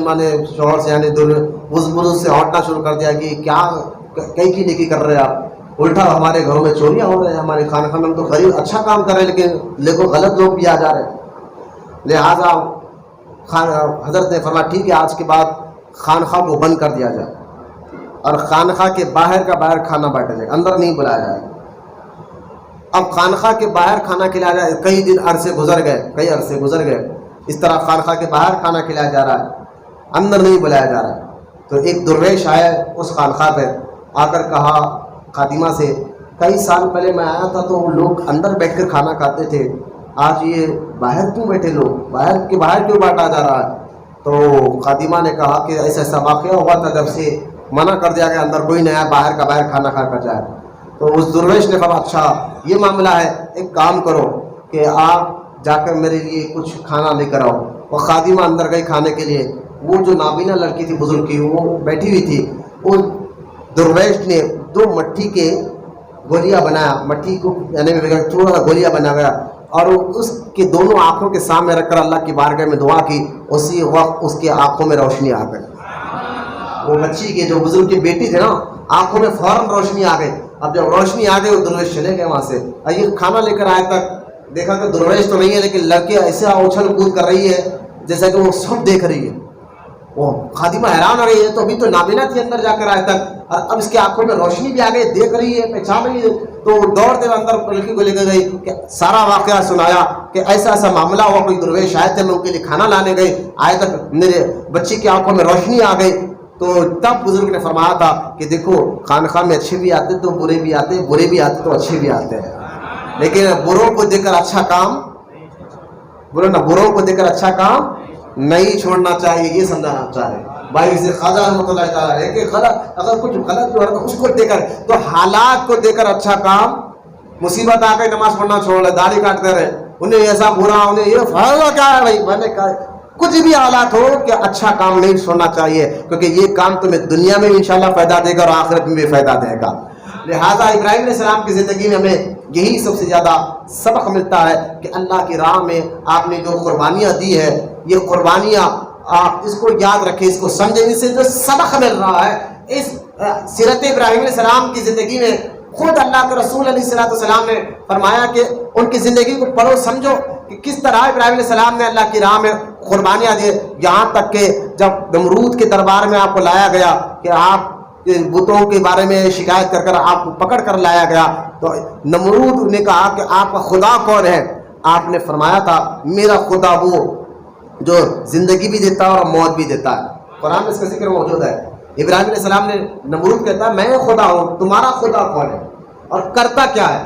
ماں نے شوہر سے یعنی اس بزرگ سے ہانٹنا شروع کر دیا کہ کیا کئی کی نیکی کر رہے ہیں آپ، الٹا ہمارے گھروں میں چوریاں ہو رہے ہیں، ہمارے خانقاہ میں تو غریب اچھا کام کر رہے ہیں لیکن غلط لوگ بھی آ جا رہے ہیں۔ لہٰذا حضرت نے فرمایا ٹھیک ہے آج کے بعد خانقاہ کو بند کر دیا جائے، اور خانقاہ کے باہر کا باہر کھانا بانٹا جائے، اندر نہیں بلایا جائے۔ اب خانقاہ کے باہر کھانا کھلایا جائے، کئی دن عرصے گزر گئے، اس طرح خانقاہ کے باہر کھانا کھلایا جا رہا ہے، اندر نہیں بلایا جا رہا ہے۔ تو ایک درویش آیا اس خانقاہ پہ، آ کر کہا خادمہ سے کئی سال پہلے میں آیا تھا تو لوگ اندر بیٹھ کر کھانا کھاتے تھے، آج یہ باہر کیوں بیٹھے لوگ، باہر کیوں بانٹا جا رہا ہے؟ تو خادمہ نے کہا کہ ایسا واقعہ ہوا تھا جب سے منع کر دیا گیا اندر کوئی نیا باہر کا باہر کھانا کھا کر جائے۔ تو اس درویش نے کہا اچھا یہ معاملہ ہے، ایک کام کرو کہ آپ جا کر میرے لیے کچھ کھانا لے کر آؤ۔ وہ خادمہ اندر گئی کھانے کے لیے، وہ جو نابینا لڑکی تھی بزرگ کی وہ بیٹھی ہوئی تھی، وہ درویش نے 2 مٹی کے گولیاں بنایا، مٹی کو یعنی تھوڑا سا گولیاں بنا گیا، اور اس کے دونوں آنکھوں کے سامنے رکھ کر اللہ کی بارگاہ میں دعا کی، اسی وقت اس کے آنکھوں میں روشنی آ گئی۔ وہ بچی کے جو بزرگ کی بیٹی تھی نا، آنکھوں میں فوراً روشنی آ گئی۔ اب جب روشنی آ گئی وہ درویش چلے گئے وہاں سے، یہ کھانا لے کر آئے تک دیکھا کہ درویش تو نہیں ہے لیکن لڑکی ایسا اچھل کود کر رہی ہے جیسا کہ وہ سب دیکھ رہی ہے۔ وہ خادمہ حیران ہو رہی ہے، تو ابھی تو نابینا تھی اندر جا کر آئے تک، اور اب اس کے آنکھوں میں روشنی بھی آ گئی، دیکھ رہی ہے، پہچان رہی ہے۔ تو دوڑتے ہوئے اندر لڑکی کو لے کر گئی کہ سارا واقعہ سنایا کہ ایسا ایسا معاملہ ہوا، کوئی درویش آئے تھے، میں ان کے لیے کھانا لانے گئی، آئے تک میرے بچی کی آنکھوں میں روشنی آ گئی۔ تو تب بزرگ نے فرمایا تھا کہ دیکھو خانقاہ میں اچھے بھی آتے تو برے بھی آتے، برے بھی آتے تو اچھے بھی آتے ہیں، لیکن بروں کو دیکھ کر اچھا کام بروں کو دیکھ کر اچھا کام نہیں چھوڑنا چاہیے، یہ سمجھانا چاہے بھائی سے خواجہ رحمۃ اللہ تعالیٰ ہے کہ غلط اگر کچھ غلط بھی ہو رہا تو اس کو دیکھ کر، تو حالات کو دیکھ کر اچھا کام، مصیبت آ گئی نماز پڑھنا چھوڑ رہے، داڑھی کاٹتے رہے، انہیں ایسا برا، انہیں یہ فائدہ کیا ہے بھائی، میں نے کہا کچھ بھی حالات ہو کہ اچھا کام نہیں چھوڑنا چاہیے، کیونکہ یہ کام تمہیں دنیا میں بھی انشاءاللہ فائدہ دے گا اور آخرت میں بھی فائدہ دے گا۔ لہٰذا ابراہیم علیہ السلام کی زندگی میں ہمیں یہی سب سے زیادہ سبق ملتا ہے کہ اللہ کی راہ میں آپ نے جو قربانیاں دی ہے، یہ قربانیاں آپ اس کو یاد رکھیں، اس کو سمجھیں، اس سے جو سبق مل رہا ہے اس سیرت ابراہیم علیہ السلام کی زندگی میں، خود اللہ کے رسول علیہ السلام نے فرمایا کہ ان کی زندگی کو پڑھو سمجھو کہ کس طرح ابراہیم علیہ السلام نے اللہ کی راہ میں قربانیاں دی، یہاں تک کہ جب نمرود کے دربار میں آپ کو لایا گیا کہ آپ بتوں کے بارے میں شکایت کر آپ کو پکڑ کر لایا گیا، تو نمرود نے کہا کہ آپ کا خدا کون ہے؟ آپ نے فرمایا تھا میرا خدا وہ جو زندگی بھی دیتا ہے اور موت بھی دیتا ہے. قرآن میں اس کا ذکر موجود ہے. ابراہیم علیہ السلام نے نمرود کہتا ہے میں خدا ہوں, تمہارا خدا کون ہے اور کرتا کیا ہے؟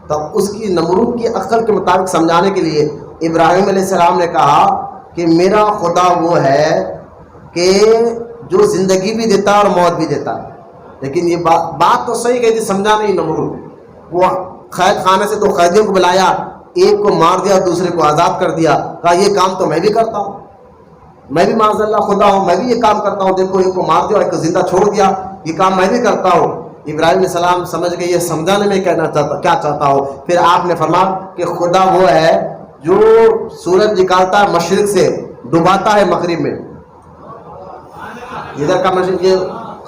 تو اس کی نمرود کی عقل کے مطابق سمجھانے کے لیے ابراہیم علیہ السلام نے کہا کہ میرا خدا وہ ہے کہ جو زندگی بھی دیتا ہے اور موت بھی دیتا ہے. لیکن یہ بات تو صحیح کہی تھی, سمجھا نہیں نمرود. وہ قید خانے سے دو قیدیوں کو بلایا, ایک کو مار دیا دوسرے کو آزاد کر دیا, کہا یہ کام تو میں بھی کرتا ہوں, میں بھی معاذ اللہ خدا ہوں, میں بھی یہ کام کرتا ہوں, دیکھو ایک کو مار دیا ایک کو زندہ چھوڑ دیا, یہ کام میں بھی کرتا ہوں. ابراہیم علیہ السلام سمجھ گئے یہ سمجھانے میں کیا چاہتا ہو. پھر آپ نے فرمایا کہ خدا وہ ہے جو سورج نکالتا ہے مشرق سے, ڈباتا ہے مغرب میں. ادھر کا مشرق, یہ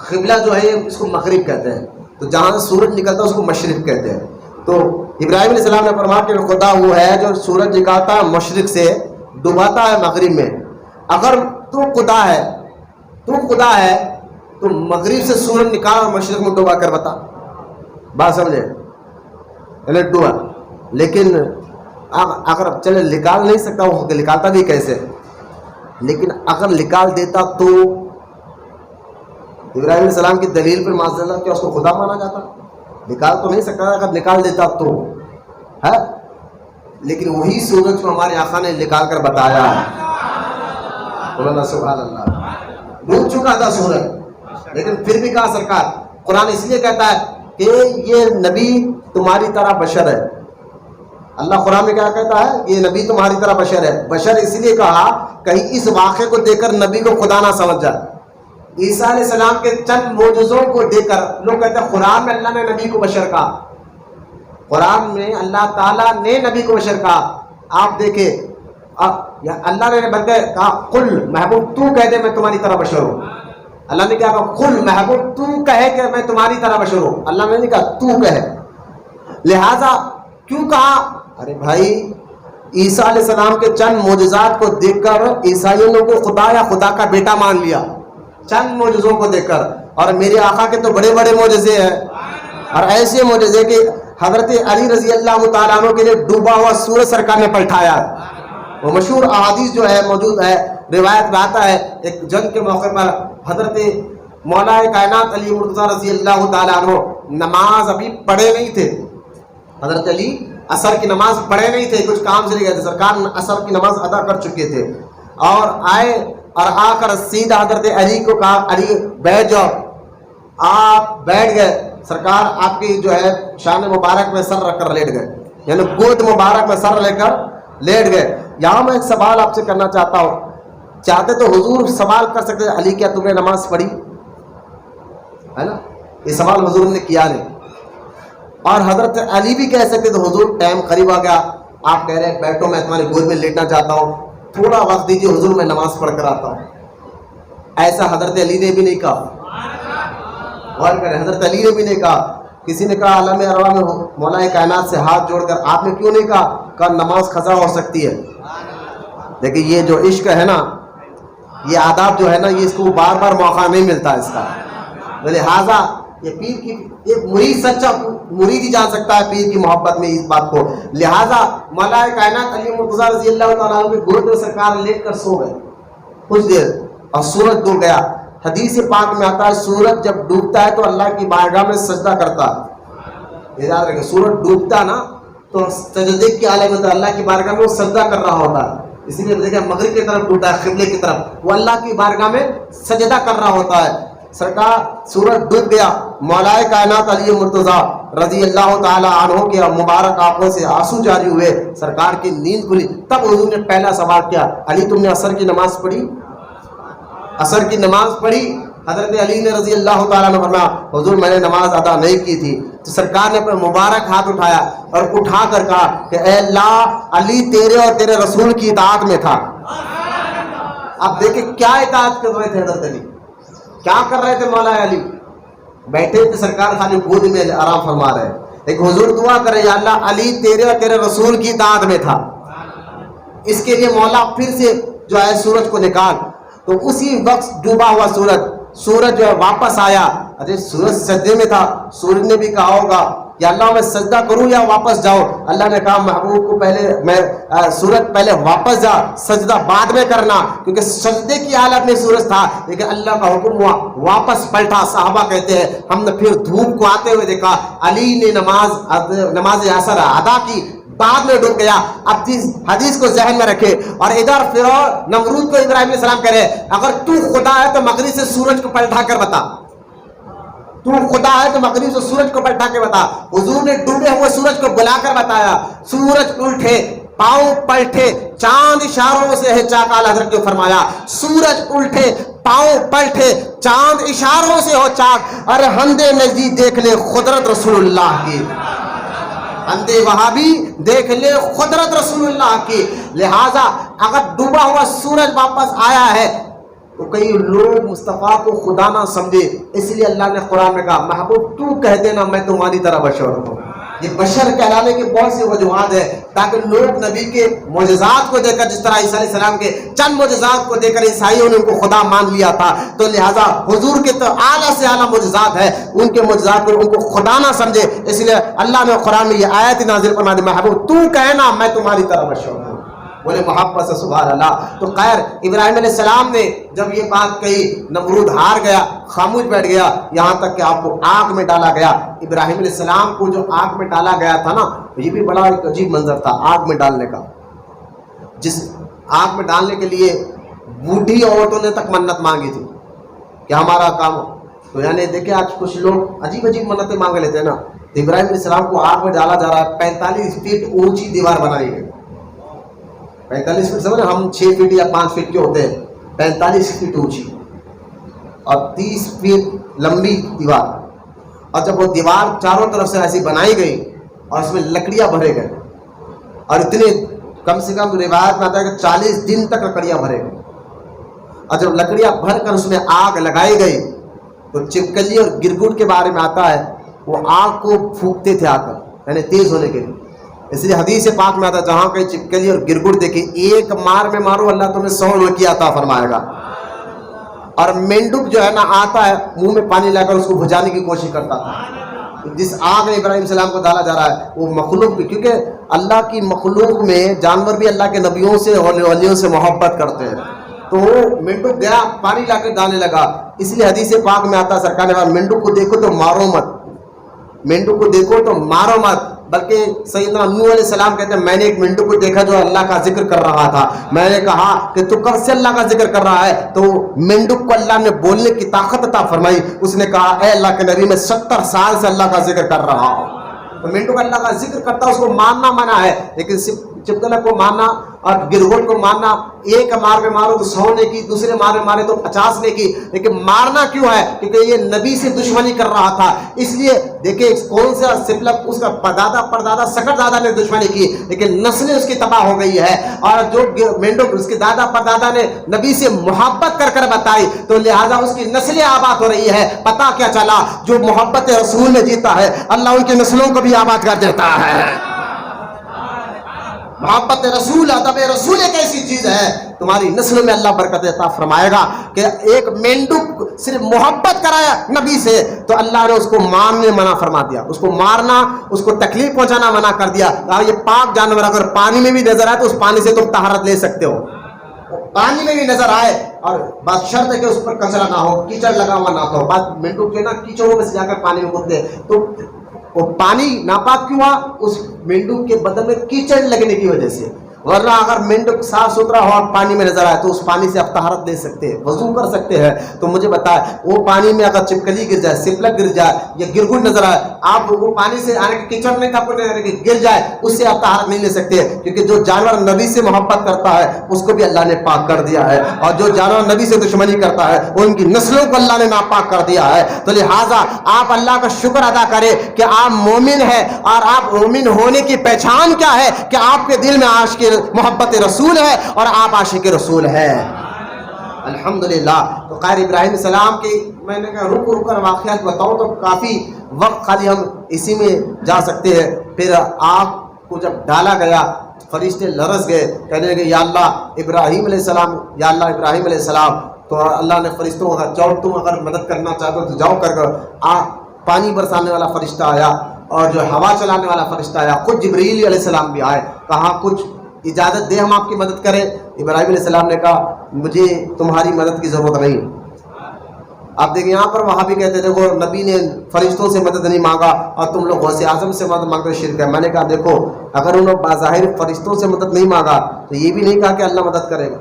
قبلہ جو ہے اس کو مغرب کہتے ہیں, تو جہاں سے سورج نکلتا ہے اس کو مشرق کہتے ہیں. تو ابراہیم علیہ السلام نے فرمایا کہ خدا وہ ہے جو سورج نکالتا ہے مشرق سے, ڈباتا ہے مغرب میں. اگر تو خدا ہے تو مغرب سے سورج نکال اور مشرق میں ڈبا کر بتا. بات سمجھے؟ ڈبا. لیکن اگر چلے نکال نہیں سکتا, وہ نکالتا بھی کیسے؟ لیکن اگر نکال دیتا تو ابراہیم علیہ السلام کی دلیل پر معاذ اللہ کیا اس کو خدا مانا جاتا؟ نکال تو نہیں سکتا, اگر نکال دیتا تو ہے. لیکن وہی سورج کو ہمارے آقا نے نکال کر بتایا ہے. سبحان اللہ. ڈوب چکا تھا سورج, لیکن پھر بھی کہا سرکار, قرآن اس لیے کہتا ہے کہ یہ نبی تمہاری طرح بشر ہے. اللہ قرآن میں کیا کہتا ہے؟ یہ نبی تمہاری طرح بشر ہے. بشر اس لیے کہا کہیں اس واقعے کو دیکھ کر نبی کو خدا نہ سمجھ جائے. عیسیٰ علیہ السلام کے چند معجزوں کو دیکھ کر لوگ کہتے ہیں قرآن میں اللہ نے نبی کو بشر کہا, قرآن میں اللہ تعالیٰ نے نبی کو بشر کہا. آپ دیکھیں اللہ نے بلکہ کہا قل محبوب تو کہہ دے میں تمہاری طرح بشر ہوں. اللہ نے کیا کہا؟ قل محبوب تو کہے کہ میں تمہاری طرح بشر ہوں. اللہ نے نہیں کہا تو کہے. لہذا کیوں کہا؟ ارے بھائی عیسیٰ علیہ السلام کے چند معجزات کو دیکھ کر عیسائیوں نے کو خدا یا خدا کا بیٹا مان لیا, چند معجزوں کو دیکھ کر. اور میرے آقا کے تو بڑے بڑے معجزے ہیں, اور ایسے معجزے کہ حضرت علی رضی اللہ تعالیٰ عنہ کے لیے ڈوبا ہوا سورج سرکار نے پلٹایا. وہ مشہور احادیث جو ہے موجود ہے, روایت میں آتا ہے ایک جنگ کے موقع پر حضرت مولا کائنات علی مرتضیٰ رضی اللہ تعالیٰ عنہ نماز ابھی پڑھے نہیں تھے. حضرت علی عصر کی نماز پڑھے نہیں تھے, کچھ کام سے گئے تھے. سرکار عصر کی نماز ادا کر چکے تھے اور آئے, اور آ کر سیدھا حضرت علی کو کہا علی بیٹھ جاؤ. آپ بیٹھ گئے. سرکار آپ کی جو ہے شان مبارک میں سر رکھ کر لیٹ گئے, یعنی گود مبارک میں سر لے کر لیٹ گئے. یہاں میں ایک سوال آپ سے کرنا چاہتا ہوں, چاہتے تو حضور سوال کر سکتے علی کیا تم نے نماز پڑھی ہے نا, یہ سوال حضور نے کیا نہیں. اور حضرت علی بھی کہہ سکتے تو حضور ٹائم قریب آ گیا, آپ کہہ رہے ہیں بیٹھو میں تمہاری گود میں لیٹنا چاہتا ہوں, تھوڑا وقت دیجیے حضور میں نماز پڑھ کر آتا ہوں. ایسا حضرت علی نے بھی نہیں کہا. غور کریں, حضرت علی نے بھی نہیں کہا. کسی نے کہا عالم ارواح میں مولا کائنات سے ہاتھ جوڑ کر آپ نے کیوں نہیں کہا نماز قضا ہو سکتی ہے. لیکن یہ جو عشق ہے نا, یہ آداب جو ہے نا, یہ اس کو بار بار موقع نہیں ملتا اس کا. لہٰذا یہ پیر کی ایک مرید, سچا مرید ہی جان سکتا ہے پیر کی محبت میں اس بات کو. لہٰذا مولا کائنات علی مرتضیٰ رضی اللہ تعالیٰ عنہ کی گود میں سرکار لیٹ کر سو گئے کچھ دیر, اور سورج ڈوب گیا. حدیث پاک میں آتا ہے سورج جب ڈوبتا ہے تو اللہ کی بارگاہ میں سجدہ کرتا ہے. یاد رکھیں, سورج ڈوبتا نا تو سجدے کی عالم میں اللہ کی بارگاہ میں وہ سجدہ کر رہا ہوتا ہے. اسی لیے دیکھیں مغرب کی طرف ٹوٹا ہے, قبلے کی طرف, وہ اللہ کی بارگاہ میں سجدہ کر رہا ہوتا ہے. سرکار سورج ڈوب گیا, مولا کائنات علی مرتضیٰ رضی اللہ تعالیٰ عنہ کے مبارک آنکھوں سے آنسو جاری ہوئے. سرکار کی نیند کھلی. تب حضور نے پہلا سوال کیا, علی تم نے عصر کی نماز پڑھی؟ عصر کی نماز پڑھی؟ حضرت علی نے رضی اللہ تعالیٰ نے فرمایا حضور میں نے نماز ادا نہیں کی تھی. تو سرکار نے اپنا مبارک ہاتھ اٹھایا اور اٹھا کر کہا کہ اے اللہ, علی تیرے اور تیرے رسول کی اطاعت میں تھا. اب دیکھیں کیا اطاعت کر رہے تھے حضرت علی, کیا کر رہے تھے مولا علی؟ بیٹھے تھے سرکار خالی گود میں آرام فرما رہے. ایک حضور دعا کرے یا اللہ علی تیرے اور تیرے رسول کی اطاعت میں تھا. اس کے لیے مولا پھر سے جو ہے سورج کو نکال. تو اسی وقت ڈوبا ہوا سورج جو ہے واپس آیا ارے سورج سجدے میں تھا, سورج نے بھی کہا ہوگا یا اللہ میں سجدہ کروں یا واپس جاؤ. اللہ نے کہا محبوب کو پہلے سورج پہلے واپس جا, سجدہ بعد میں کرنا, کیونکہ سجدے کی حالت میں سورج تھا. لیکن اللہ کا حکم ہوا, واپس پلٹا. صحابہ کہتے ہیں ہم نے پھر دھوپ کو آتے ہوئے دیکھا. علی نے نماز عصر ادا کی, بعد میں ڈوب گیا. اب حدیث کو ذہن میں رکھے. اور ادھر فرعون نمرود کو ابراہیم علیہ السلام کہہ رہے اگر تو خدا ہے تو مغرب سے سورج کو پلٹا کر بتا, تو خدا ہے تو مغرب سے سورج کو پلٹا کے بتا. حضور نے ڈوبے ہوئے سورج کو بلا کر بتایا. سورج الٹے, پاؤں پلٹے, چاند اشاروں سے ہے. چاک حضرت نے فرمایا سورج الٹے, پاؤں پلٹے, چاند اشاروں سے ہو چاک. ارے ہندے نزدیک دیکھ لے قدرت رسول اللہ کی, اندھے وہابی دیکھ لے قدرت رسول اللہ کی. لہذا اگر ڈوبا ہوا سورج واپس آیا ہے تو کئی لوگ مصطفیٰ کو خدا نہ سمجھے, اس لیے اللہ نے قرآن میں کہا محبوب تو کہہ دینا میں تمہاری طرح بشر ہوں. یہ بشر کہلانے کی بہت سی وجوہات ہے تاکہ لوگ نبی کے معجزات کو دیکھ کر, جس طرح عیسیٰ علیہ السلام کے چند معجزات کو دیکھ کر عیسائیوں نے ان کو خدا مان لیا تھا, تو لہٰذا حضور کے تو اعلیٰ سے اعلیٰ معجزات ہے, ان کے معجزات کو ان کو خدا نہ سمجھے. اس لیے اللہ نے قرآن میں یہ آیت نازل فرما دی محبوب تو کہنا میں تمہاری طرح بشر ہوں. بولے محبت سے سبحان اللہ. تو خیر ابراہیم علیہ السلام نے جب یہ بات کہی, نمرود ہار گیا, خاموش بیٹھ گیا, یہاں تک کہ آپ کو آگ میں ڈالا گیا. ابراہیم علیہ السلام کو جو آگ میں ڈالا گیا تھا نا, یہ بھی بڑا ایک عجیب منظر تھا آگ میں ڈالنے کا. جس آگ میں ڈالنے کے لیے بوڑھی عورتوں نے تک منت مانگی تھی کہ ہمارا کام ہو. تو یعنی دیکھیں آج کچھ لوگ عجیب عجیب منتیں مانگ لیتے ہیں نا. تو ابراہیم علیہ السلام کو آگ میں ڈالا جا رہا ہے, 45 فٹ اونچی دیوار بنائی گئی. 45 فٹ سمجھ, ہم 6 فٹ یا 5 فٹ کے ہوتے ہیں, 45 فٹ اونچی اور 30 فٹ لمبی دیوار. اور جب وہ دیوار چاروں طرف سے ایسی بنائی گئی اور اس میں لکڑیاں بھرے گئے, اور اتنے کم سے کم روایت میں آتا ہے کہ 40 دن تک لکڑیاں بھرے گئے. اور جب لکڑیاں بھر کر اس میں آگ لگائی گئی تو چپکلی اور گرگٹ کے بارے میں آتا ہے, وہ آگ کو پھونکتے تھے آ کر, یعنی تیز ہونے کے لیے. اس لیے حدیث پاک میں آتا ہے جہاں کہیں چپکلی اور گرگٹ دیکھے ایک مار میں مارو اللہ تمہیں 100 نیکی عطا فرمائے گا. اور مینڈک جو ہے نا آتا ہے منہ میں پانی لا کر اس کو بجھانے کی کوشش کرتا تھا. جس آگ میں ابراہیم السلام کو ڈالا جا رہا ہے وہ مخلوق بھی, کیونکہ اللہ کی مخلوق میں جانور بھی اللہ کے نبیوں سے اور ولیوں سے محبت کرتے ہیں. تو مینڈک گیا پانی لا کے ڈالنے لگا. اس لیے حدیث پاک میں آتا ہے سرکار نے کہا مینڈک کو دیکھو تو مارو مت, مینڈک کو دیکھو تو مارو مت. بلکہ سیدنا نوح علیہ السلام کہتے ہیں میں نے ایک مینڈک کو دیکھا جو اللہ کا ذکر کر رہا تھا. میں نے کہا کہ تو کب سے اللہ کا ذکر کر رہا ہے؟ تو مینڈک کو اللہ نے بولنے کی طاقت عطا فرمائی. اس نے کہا اے اللہ کے نبی میں 70 سال سے اللہ کا ذکر کر رہا ہوں. تو مینڈک اللہ کا ذکر کرتا, اس کو ماننا منع ہے, لیکن چپکلا کو ماننا اور گرگٹ کو ماننا, ایک مار میں مارو تو 100 نے کی, دوسرے مار میں مارے تو 50 نے کی. لیکن مارنا کیوں ہے؟ کیونکہ یہ نبی سے دشمنی کر رہا تھا. اس لیے دیکھیں کون سا سپلک اس کا پردادا پردادا سکر دادا نے دشمنی کی, لیکن نسلیں اس کی تباہ ہو گئی ہے. اور جو مینڈک اس کے دادا پردادا نے نبی سے محبت کر کر بتائی تو لہٰذا اس کی نسلیں آباد ہو رہی ہے. پتہ کیا چلا؟ جو محبت رسول میں جیتا ہے اللہ ان کی نسلوں کو بھی آباد کر دیتا ہے. محبت رسول, ادب رسول ایک ایسی چیز ہے تمہاری نسلوں میں اللہ برکت عطا فرمائے گا. کہ ایک مینڈک صرف محبت کرایا نبی سے تو اللہ نے اس کو مارنے منع فرما دیا, اس کو مارنا, اس کو تکلیف پہنچانا منع کر دیا. یہ پاک جانور اگر پانی میں بھی نظر آئے تو اس پانی سے تم طہارت لے سکتے ہو, پانی میں بھی نظر آئے, اور بات شرط ہے کہ اس پر کچرا نہ ہو, کیچڑ لگا ہوا نہ ہو. بات مینڈک جو ہے نا کیچڑوں میں سے جا کر پانی میں کودتے تو وہ پانی ناپاک کیوں ہوا؟ اس مینڈک کے بدن میں کیچڑ لگنے کی وجہ سے. ورنہ اگر مینڈک صاف ستھرا ہو اور پانی میں نظر آئے تو اس پانی سے آپ طہارت لے سکتے ہیں, وضو کر سکتے ہیں. تو مجھے بتائے وہ پانی میں اگر چپکلی گر جائے, سپلک گر جائے یا گرگٹ نظر آئے, آپ وہ پانی سے آنے کے کیچڑ نہیں تھا گر جائے, اس سے آپ طہارت نہیں لے سکتے. کیونکہ جو جانور نبی سے محبت کرتا ہے اس کو بھی اللہ نے پاک کر دیا ہے, اور جو جانور نبی سے دشمنی کرتا ہے ان کی نسلوں کو اللہ نے ناپاک کر دیا ہے. تو لہٰذا آپ اللہ کا شکر ادا کریں کہ آپ مومن ہیں, اور آپ مومن ہونے کی پہچان کیا ہے؟ کہ آپ کے دل میں عاشق محبت رسول ہے اور آپ عاشق رسول ہیں. الحمدللہ. تو خیر ابراہیم السلام کی میں نے کہا رک کر واقعات بتاؤں تو کافی وقت خالی ہم اسی میں جا سکتے ہیں. پھر آگ کو جب ڈالا گیا فرشتے لرز گئے, کہنے لگے یا اللہ ابراہیم علیہ السلام, یا اللہ ابراہیم علیہ السلام تو اللہ نے فرشتوں کو کہا جاؤ تم اگر مدد کرنا چاہتے ہو تو جاؤ کر پانی برسانے والا فرشتہ آیا اور جو ہوا چلانے والا فرشتہ آیا، خود جبریل علیہ السلام بھی آئے، کہا کچھ اجازت دے ہم آپ کی مدد کریں۔ ابراہیم علیہ السلام نے کہا مجھے تمہاری مدد کی ضرورت نہیں۔ آپ دیکھیں یہاں پر وہاں بھی کہتے دیکھو نبی نے فرشتوں سے مدد نہیں مانگا اور تم لوگ غوث اعظم سے مدد مانگتے شرک ہے۔ میں نے کہا دیکھو اگر انہوں نے بظاہر فرشتوں سے مدد نہیں مانگا تو یہ بھی نہیں کہا کہ اللہ مدد کرے گا،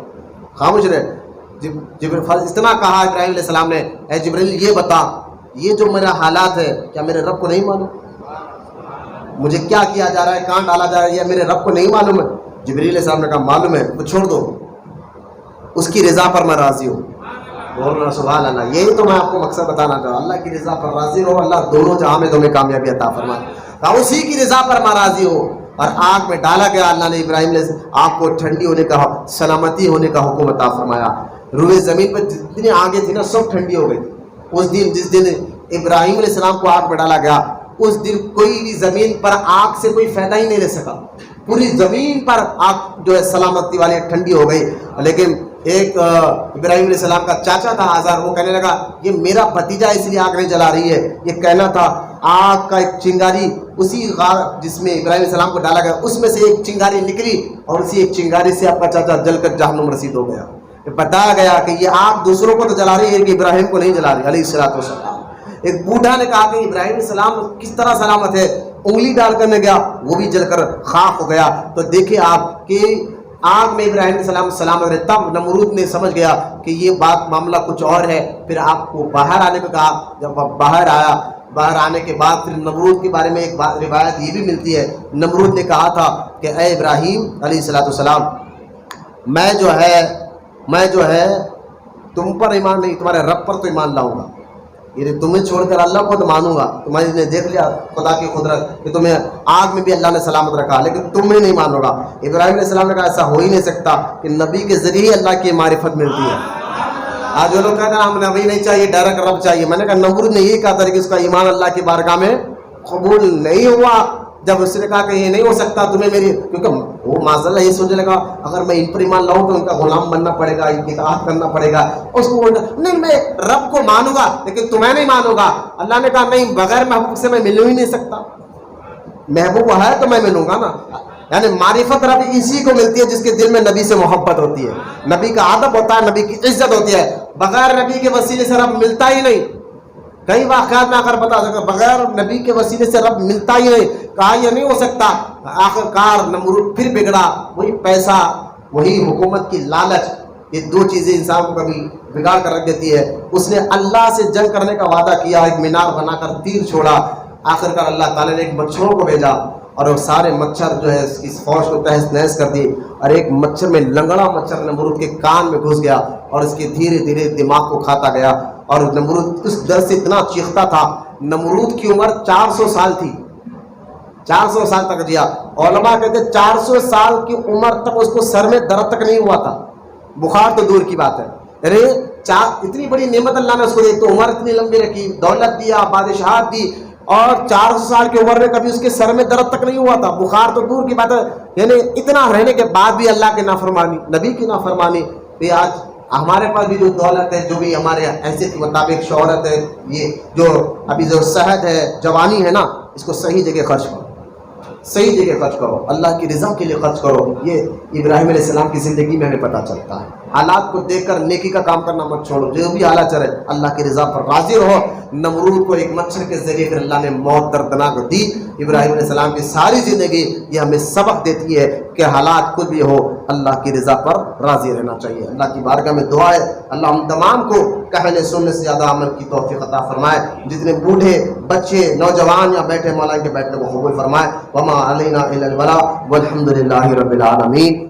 خاموش رہے۔ اتنا کہا ابراہیم علیہ السلام نے اے جبریل یہ بتا یہ جو میرا حالات ہے کیا میرے رب کو نہیں معلوم؟ مجھے کیا کیا جا رہا ہے، کہاں ڈالا جا رہا ہے، یہ میرے رب کو نہیں معلوم ہے؟ جبریل علیہ السلام نے کہا معلوم ہے، تو چھوڑ دو، اس کی رضا پر میں راضی ہوں۔ بولنا سبحان اللہ۔ یہی تو میں آپ کو مقصد بتانا چاہوں، اللہ کی رضا پر راضی ہو، اللہ دونوں جہاں میں تمہیں کامیابی عطا فرمائے۔ اسی کی رضا پر میں راضی ہو۔ اور آگ میں ڈالا گیا، اللہ نے ابراہیم نے آگ کو ٹھنڈی ہونے کا، سلامتی ہونے کا حکم عطا فرمایا۔ روئے زمین پر جتنی آگیں تھی نا سب ٹھنڈی ہو گئی۔ اس دن جس دن ابراہیم علیہ السلام کو آگ میں ڈالا گیا اس دن کوئی بھی زمین پر آگ سے کوئی فائدہ ہی نہیں رہ سکا، پوری زمین پر آگ جو ہے سلامتی والی ٹھنڈی ہو گئی۔ لیکن ایک ابراہیم علیہ السلام کا چاچا تھا آزار، وہ کہنے لگا یہ میرا بھتیجا اس لیے آگ نہیں جلا رہی ہے، یہ کہنا تھا آگ کا ایک چنگاری اسی غار جس میں ابراہیم علیہ السلام کو ڈالا گیا اس میں سے ایک چنگاری نکلی اور اسی ایک چنگاری سے آپ کا چاچا جل کر جہنم رسید ہو گیا۔ بتایا گیا کہ یہ آگ دوسروں کو تو جلا رہی ہے کہ ابراہیم کو نہیں جلا رہی علیہ الصلوۃ والسلام۔ ایک بوڑھا نے کہا کہ ابراہیم علیہ السلام کس طرح سلامت ہے، انگلی ڈال کرنے گیا وہ بھی جل کر خاک ہو گیا۔ تو دیکھیں آپ کہ آگ میں ابراہیم علیہ السلام سلامت رہے۔ تب نمرود نے سمجھ گیا کہ یہ بات معاملہ کچھ اور ہے، پھر آپ کو باہر آنے کو کہا۔ جب آپ باہر آیا، باہر آنے کے بعد پھر نمرود کے بارے میں ایک روایت یہ بھی ملتی ہے، نمرود نے کہا تھا کہ اے ابراہیم علیہ الصلوۃ والسلام میں جو ہے تم پر ایمان نہیں تمہارے رب پر تو ایمان لاؤں گا، یعنی تمہیں چھوڑ کر اللہ کو تو مانوں گا۔ تمہیں نے دیکھ لیا خدا کی قدرت کہ تمہیں آگ میں بھی اللہ نے سلامت رکھا لیکن تمہیں نہیں مانو گا۔ ابراہیم علیہ السلام نے کہا ایسا ہو ہی نہیں سکتا کہ نبی کے ذریعے ہی اللہ کی معرفت ملتی ہے۔ آج جو لوگ کہتے ہیں ہم نبی نہیں چاہیے ڈائریکٹ رب چاہیے، میں نے کہا نمرود نے یہی کہا تھا کہ اس کا ایمان اللہ کی بارگاہ میں قبول نہیں ہوا۔ جب اس نے کہا کہ یہ نہیں ہو سکتا تمہیں میری، کیونکہ وہ معذاللہ یہ سوچنے لگا اگر میں ان پر ایمان لاؤں تو ان کا غلام بننا پڑے گا، ان کی اطاعت کرنا پڑے گا۔ اس کو بولنا نہیں میں رب کو مانوں گا لیکن تمہیں نہیں مانوں گا۔ اللہ نے کہا نہیں بغیر محبوب سے میں مل ہی نہیں سکتا، محبوب ہے تو میں ملوں گا نا۔ یعنی معرفت رب اسی کو ملتی ہے جس کے دل میں نبی سے محبت ہوتی ہے، نبی کا ادب ہوتا ہے، نبی کی عزت ہوتی ہے۔ بغیر نبی کے وسیلے سے رب ملتا ہی نہیں۔ کئی واقعات میں آخر بتا سکتا بغیر نبی کے وسیلے سے رب ملتا ہی نہیں، کہا یہ نہیں ہو سکتا۔ آخر کار نمرود پھر بگڑا، وہی پیسہ وہی حکومت کی لالچ، یہ دو چیزیں انسان کو کبھی بگاڑ کر رکھ دیتی ہے۔ اس نے اللہ سے جنگ کرنے کا وعدہ کیا، ایک مینار بنا کر تیر چھوڑا، آخر کار اللہ تعالیٰ نے ایک مچھروں کو بھیجا اور وہ سارے مچھر جو ہے اس کی فوج کو تہس نہس کر دی، اور ایک مچھر میں لنگڑا مچھر نمرود کے کان میں گھس گیا اور اس کے دھیرے دھیرے دماغ کو کھاتا گیا اور نمرود اس ڈر سے اتنا چیختا تھا۔ نمرود کی عمر 400 سال تھی، 400 سال تک جیا۔ علماء کہتے 400 سال کی عمر تک اس کو سر میں درد تک نہیں ہوا تھا، بخار تو دور کی بات ہے۔ ارے اتنی بڑی نعمت اللہ نے اس کو دی، تو عمر اتنی لمبی رکھی، دولت دیا، بادشاہت دی، اور 400 سال کی عمر میں کبھی اس کے سر میں درد تک نہیں ہوا تھا، بخار تو دور کی بات ہے۔ یعنی اتنا رہنے کے بعد بھی اللہ کی نافرمانی، نبی کی نافرمانی۔ یہ آج ہمارے پاس بھی جو دولت ہے، جو بھی ہمارے حیثیت کے مطابق شہرت ہے، یہ جو ابھی جو صحت ہے، جوانی ہے نا، اس کو صحیح جگہ خرچ کرو، صحیح جگہ خرچ کرو، اللہ کی رضا کے لیے خرچ کرو۔ یہ ابراہیم علیہ السلام کی زندگی میں ہمیں پتہ چلتا ہے۔ حالات کو دیکھ کر نیکی کا کام کرنا مت چھوڑو، جو بھی حالات چلے اللہ کی رضا پر راضی رہو۔ نمرود کو ایک مچھر کے ذریعے پھر اللہ نے موت دردناک دی۔ ابراہیم علیہ السلام کی ساری زندگی یہ ہمیں سبق دیتی ہے کہ حالات کچھ بھی ہو اللہ کی رضا پر راضی رہنا چاہیے۔ اللہ کی بارگاہ میں دعا ہے اللہ ہم تمام کو کہنے سننے سے زیادہ عمل کی توفیق عطا فرمائے۔ جتنے بوڑھے بچے نوجوان یا بیٹھے مولا کے بیٹھنے کو قبول فرمائے۔ وما علینا الا البلاغ والحمد للہ رب العالمین۔